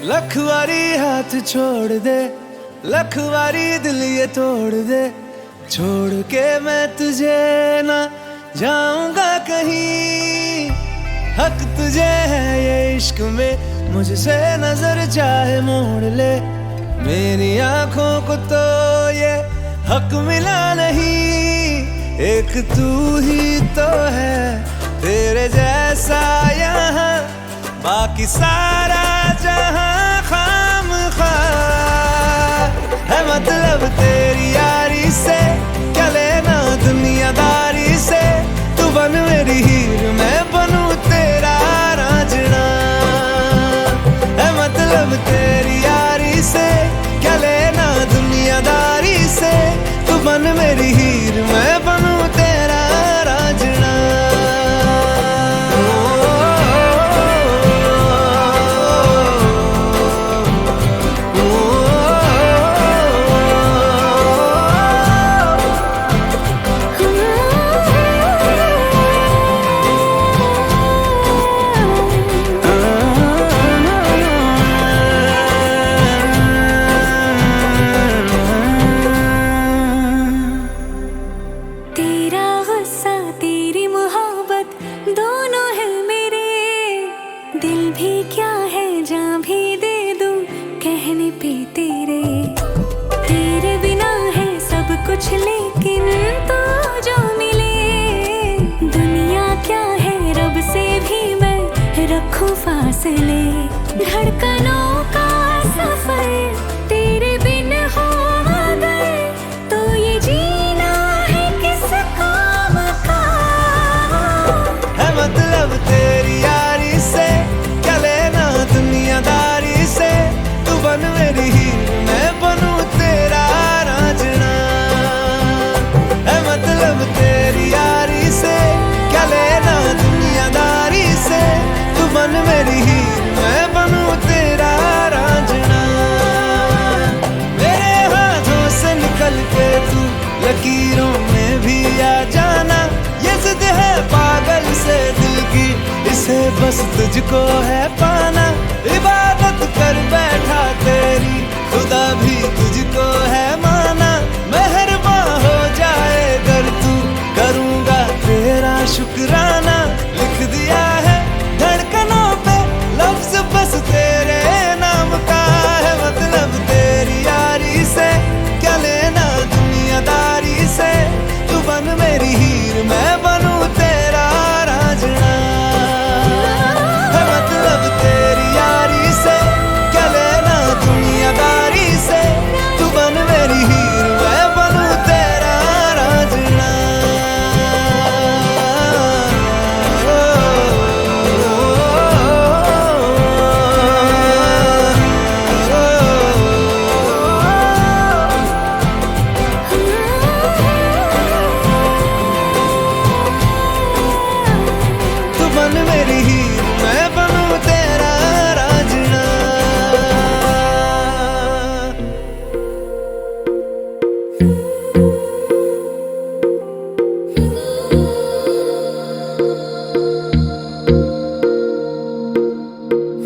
लखवारी हाथ छोड़ दे, लखवारी दिल ये तोड़ दे, छोड़ के मैं तुझे ना जाऊंगा कहीं। हक तुझे है ये इश्क में, मुझसे नजर चाहे मोड़ ले, मेरी आंखों को तो ये हक मिला नहीं। एक तू ही तो है तेरे जैसा यहाँ, बाकी सारा जहां खामखा है। मतलब तेरी यारी से क्या लेना दुनियादारी से, तू बन मेरी हीर मैं बनूं तेरा रांझना है। मतलब तेरी यारी से क्या लेना दुनियादारी से, तू बन मेरी हीर मैं बनूं तेरा रांझना। तेरा गुस्सा तेरी मोहब्बत दोनों है मेरे, दिल भी क्या है जान भी दे दूं कहने पे तेरे। तेरे बिना है सब कुछ लेकिन तू जो मिले, दुनिया क्या है रब से भी मैं रखूं फासले। धड़कनों का सफर तेरे बिन हो अगर, तो ये जीना है किस काम का है। मतलब तेरी यारी से क्या लेना दुनियादारी से, तू बन मेरी हीर मैं बनूं तेरा रांझना है। मतलब तेरी यारी से क्या लेना दुनियादारी से, तू बन मेरी हीर मैं बनूं तेरा रांझना। मेरे हाथों से निकल के तू लकीरों में भी आ जाना, ये जिद है पागल से दिल की, इसे बस तुझको है पाना। इबादत कर बैठा तेरी खुदा भी तुझको है माना, मेहरबान हो जाए अगर तू करूँगा तेरा शुक्राना। लिख दिया है धड़कनों पे लफ्ज बस तेरे नाम का है। मतलब तेरी यारी से क्या लेना दुनियादारी से, तू बन मेरी हीर मैं बनूं तेरा रांझना है। मतलब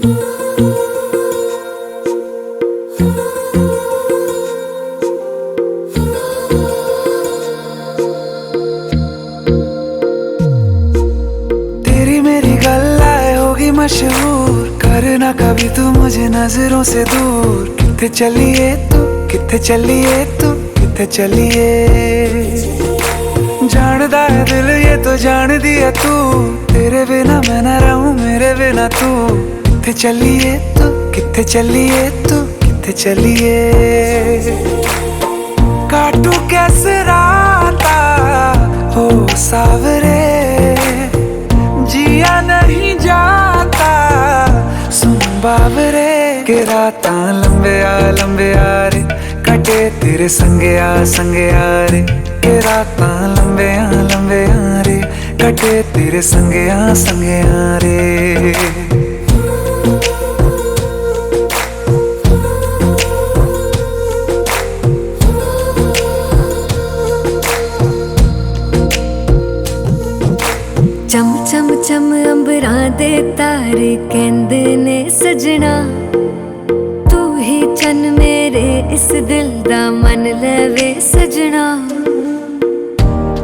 तेरी मेरी गल्लाए होगी मशहूर, करना कभी तू मुझे नजरों से दूर। किथे चलिए तू, किथे चलिए तू, किथे चलिए। जानदा है दिल ये तो जान दिया तू, तेरे बिना मैं ना रहूं मेरे बिना तू। किथे चलिए तू, किथे चलिए तू, किथे चलिए। काटू कैसे राता हो सावरे, जिया नहीं जाता सुन बाबरे। के राता लंबे आ रे, कटे तेरे संगे आ रे। के राता लंबे आ रे, कटे तेरे संगे आ रे। चम चम चम अंबरां दे तारे कहंदे ने सजना, तू ही चन मेरे इस दिल दा मन लवे सजना।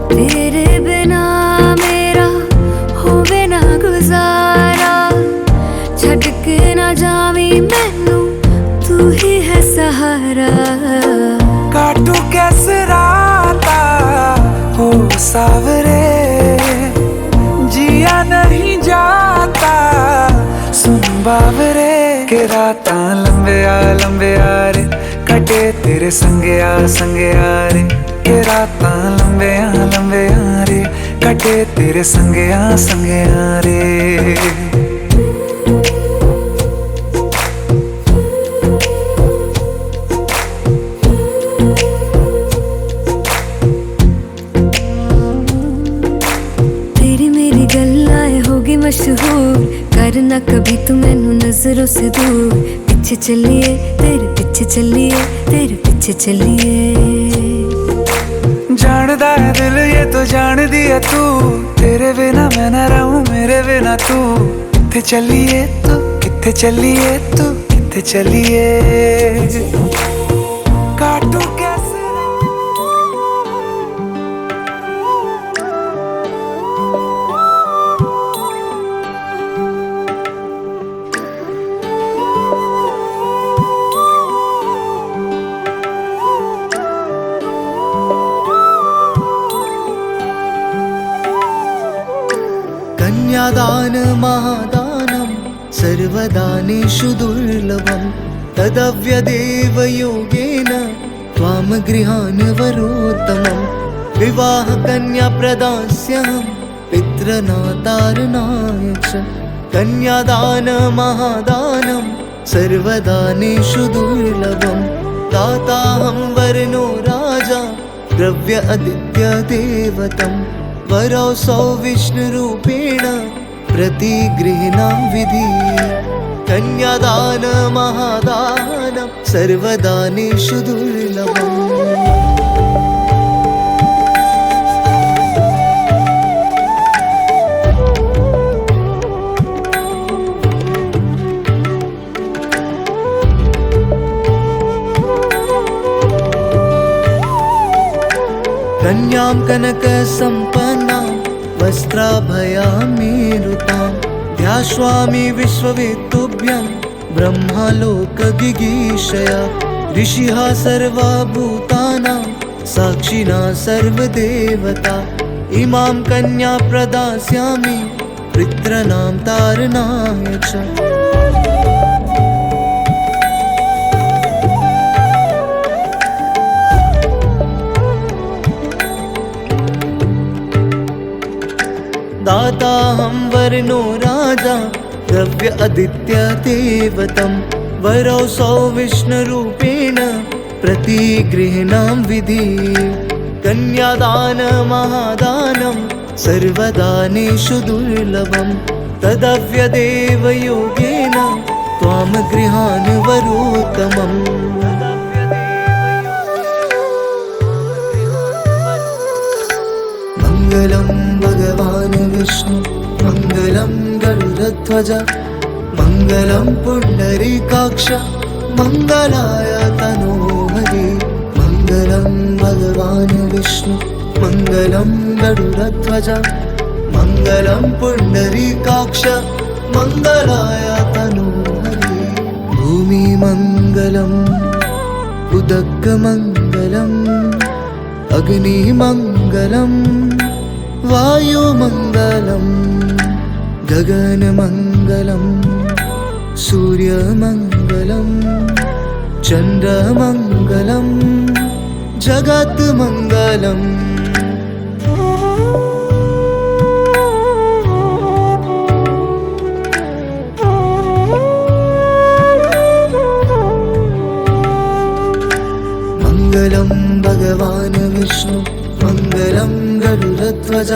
तेरे बिना मेरा होवे ना गुजारा, छड़ के ना जावी मैनू तू ही है सहारा। काटू कैसे राता हो सावरे, जिया नहीं जाता सुन बाबरे। के राता लंबे आ रे, कटे तेरे संगे आ रे। के राता लंबे आ रे, कटे तेरे संगे आ रे। तेरी मेरी गल्लाए होगी मशहूर, करना कभी तू मैनू नजरों से दूर। पीछे चलिए तेरे पीछे चलिए, तेरे पीछे चलिए। जानदा है दिल ये तो जान दिया तू, तेरे बिना मैं ना रहूं मेरे बिना तू। किथे चलिए तू, किथे चलिए तू, किथे चलिए। काटू कैसे कन्यादान महादानं सर्वदानेषु दुर्लभं, तदव्यदेव योगेन त्वां गृहान् वरोत्तमं। विवाह कन्या प्रदास्यहं पितृनातारणाय च। कन्यादान महादानं सर्वदानेषु दुर्लभं, दाताहं वर्णो राजा द्रव्य आदित्य देवतं। वरौसौ विष्णुरूपेण प्रतिगृह्णां विधि। कन्यादान महादानं सर्वदानेषु दुर्लभम्। कन्यां कनकसम्पन्नां वस्त्राभयामेरुतां, ध्यास्वामि विश्ववेत्तुभ्यं ब्रह्मालोकगिगीषया। ऋषिः सर्वभूतानां साक्षिणा सर्वदेवता, इमां कन्या प्रदास्यामि पितॄणां तारणाय च। दाताहं वर्णो राजा द्रव्य आदित्य देवतं। वरौसौ विष्णुरूपेण प्रतिगृह्णां विधि। कन्यादान महादानं सर्वदानेषु दुर्लभं, तदव्यदेव योगेन त्वां गृहान् वरोत्तमम्। मङ्गलं भगवान् विष्णु, मङ्गलं गरुडध्वज, मङ्गलं पुण्डरीकाक्ष मङ्गलाय तनोहरि मङ्गलं भगवान् विष्णु मङ्गलं गरुडध्वज मङ्गलं पुण्डरीकाक्ष मङ्गलाय तनोहरि भूमिमङ्गलम् उदकमङ्गलम् अग्निमङ्गलम् वायुमङ्गलम् गगनमङ्गलम् सूर्यमङ्गलम् चन्द्रमङ्गलम् जगत्मङ्गलम् मङ्गलं भगवान् विष्णु मङ्गलं गरुडध्वज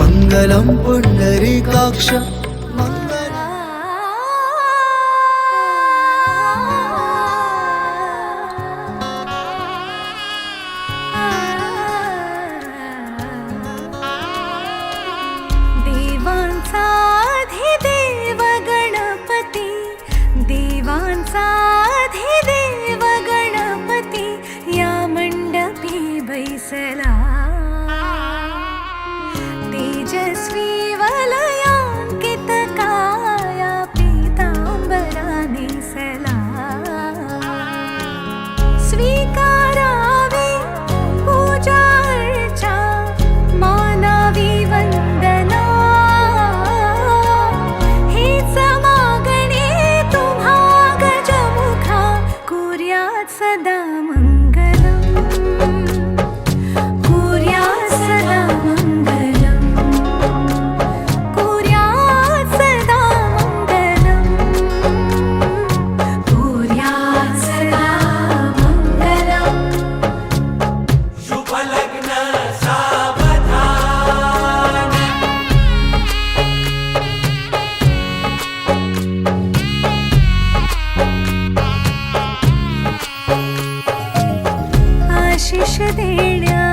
मङ्गलं पुण्डरीकाक्ष देवांचा अधिदेव गणपती देवांचा अधिदेव गणपती या मंडपी बैसला तेजस्वी वलयांकित काया पीतांबरा नेसला स्वीकारावी पूजा अर्चा मानावी वंदना हेच मागणे तुम्हा गजमुखा कुर्यात सदा मंगलम् कुर्यात सदा मंगलम् कुर्यात सदा मंगलम् कुर्यात सदा मंगलम् आशिष देण्या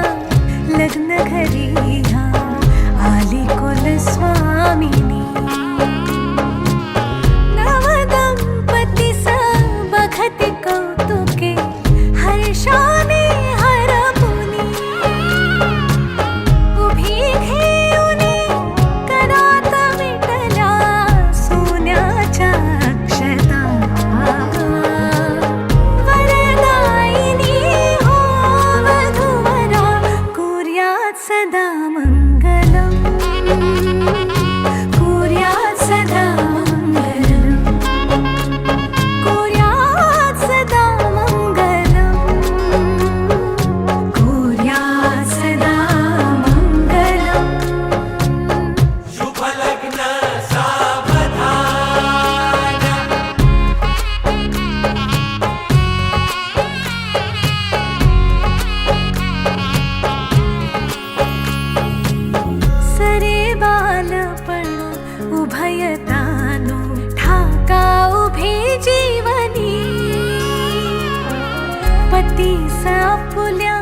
लग्न घरी ह्या आली कुलस्वामिनी नवदंपती बघती कौतुके हर्षाने हरपुनी उभी घेऊनी करात विटल्या सोन्याच्या अक्षता वरदायिनी हो वधूवरा कुर्यात सदा मंगलम् कुर्यात सदा मंगलम् कुर्यात सदा मंगलम् कुर्यात सदा मंगलम् सरे बालपण उभयतानो ठाका उभे जीवनी पती सापुल्या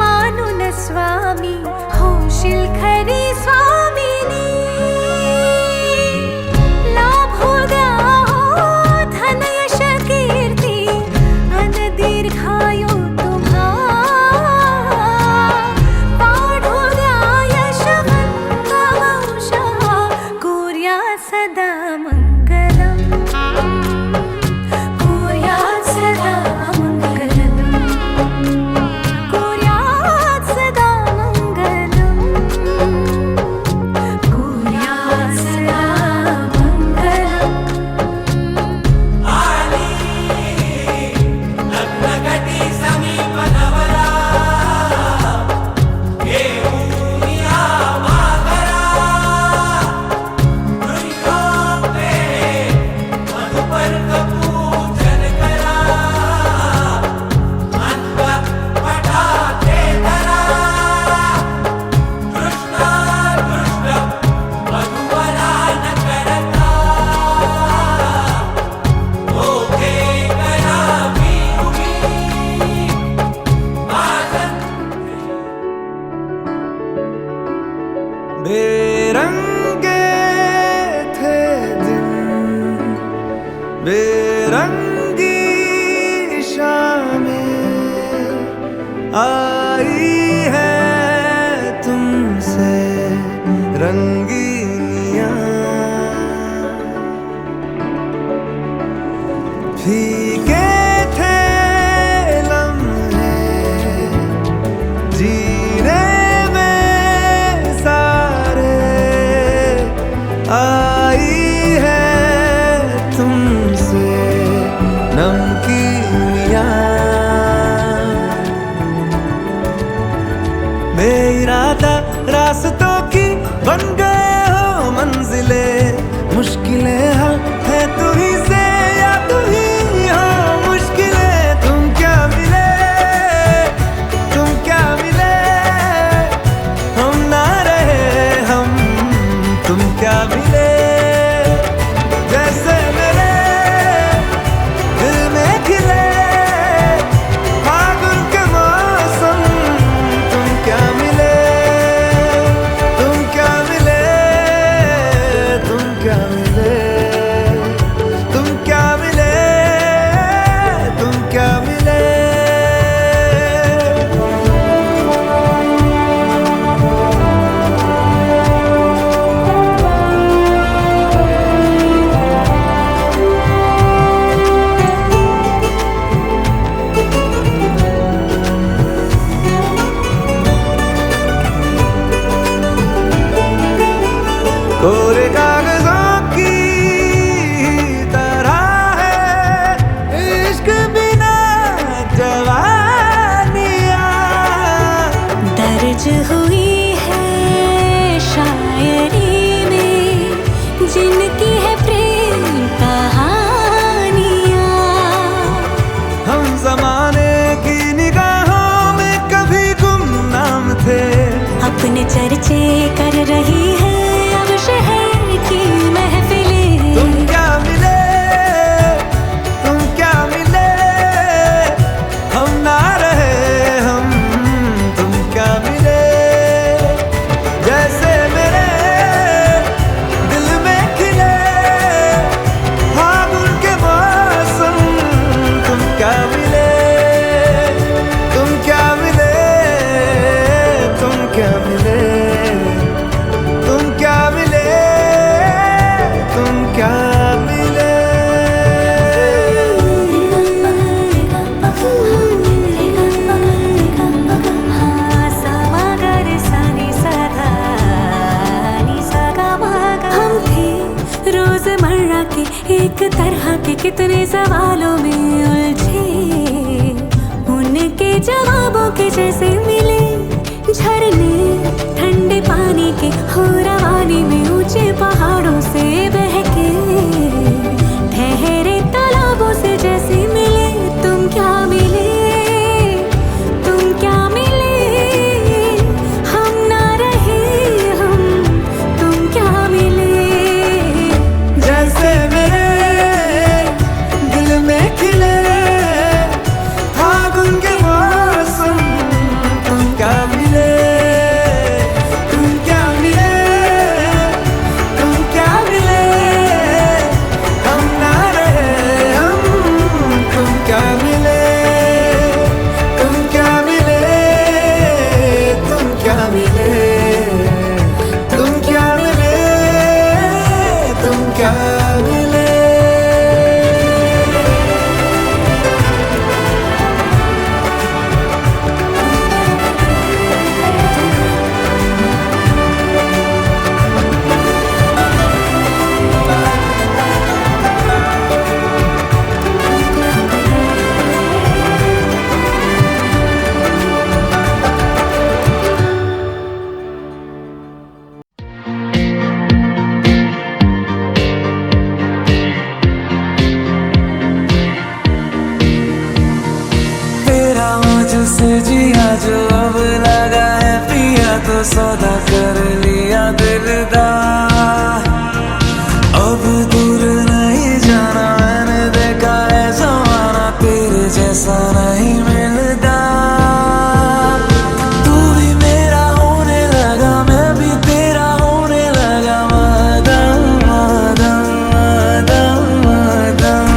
मानून स्वामी होशील खरी स्वामिनी लाभो द्या हो धन यश कीर्ती अन दीर्घायु तुम्हा वाढो द्या यशवंत वंशः कुर्यात सदा मंगलम् कुर्यात सदा मंगलम् कुर्यात सदा मंगलम् बेरंगी शामें आई है तुमसे रंगीनियां, फीके थे लम्हे जीने में सारे, आई है तुमसे नमकीनियां, बेइरादा रास्तों की बन गए हो मंजिले, मुश्किलें हल है तू ही से या तू ही हो मुश्किलें। तुम क्या मिले, तुम क्या मिले, हम ना रहे हम, तुम क्या मिले, जैसे मेरे दिल में खिले फागुन के मौसम। तुम क्या मिले, तुम क्या मिले, तुम क्या मिले, तुम क्या मिले, तुम क्या मिले। कोरे कागजों की तरह है इश्क बिना जवानियां, दर्ज हुई है शायरी में जिनकी है प्रेम कहानियाँ। हम जमाने की निगाहों में कभी गुमनाम थे, अपने चर्चे कर रही है अब शहर की महफिलें। तुम क्या मिले, तुम क्या मिले, हम ना रहे हम, तुम क्या मिले, जैसे मेरे दिल में खिले फागुन के मौसम। तुम क्या मिले, तुम क्या मिले, तुम क्या मिले, तुम क्या मिले, तुम क्या मिले। हम थे रोजमर्रा के एक तरह के कितने सवालों में उलझे, उनके जवाबों के जैसे मिले झरने ठंडे पानी के हो रवानी में, ऊंचे पहाड़ों से बहके ठहरे तालाबों से जैसे मिले। तुम क्या मिले, तुम क्या मिले, हम ना रहे हम, तुम क्या मिले, जैसे मेरे दिल में खिले फागुन के मौसम। तुम क्या मिले, तुम क्या मिले, तुम क्या मिले, हम ना रहे हम, तुम क्या मिले, तुम क्या मिले, तुम क्या मिले, तुम क्या मिले, तुम क्या मिले। तेरा मुझसे जिया जो अब लगा है पिया, तो सौदा कर लिया दिलदार। अब दूर नहीं जाना, मैंने देखा है जमाना तेरे जैसा नहीं मिलता। तू भी मेरा होने लगा, मैं भी तेरा होने लगा, मदम मदम मदम मदम।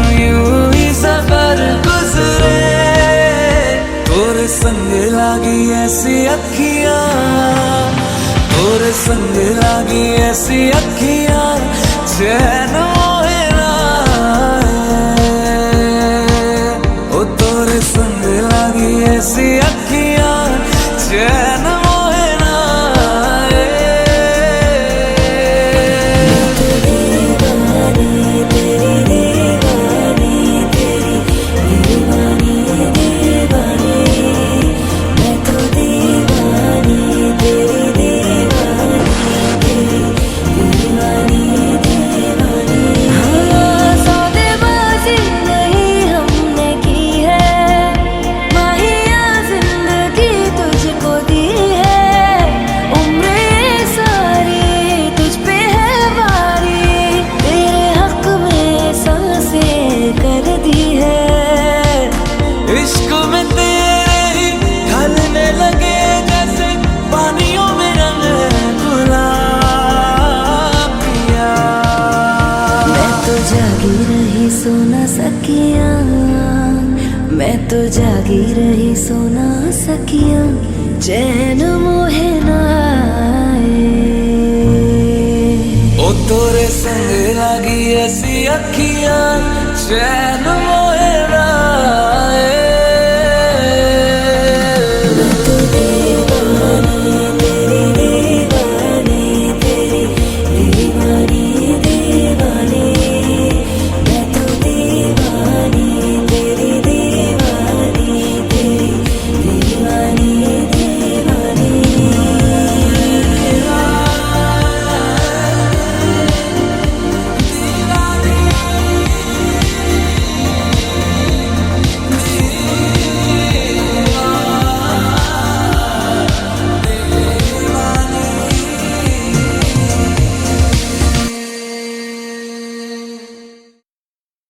जागी रही सोना सकिया, मैं तो जागी रही सोना सकिया, चैन मोहे ना आए। ओ तोरे संग लागी ऐसी अखियां, चैन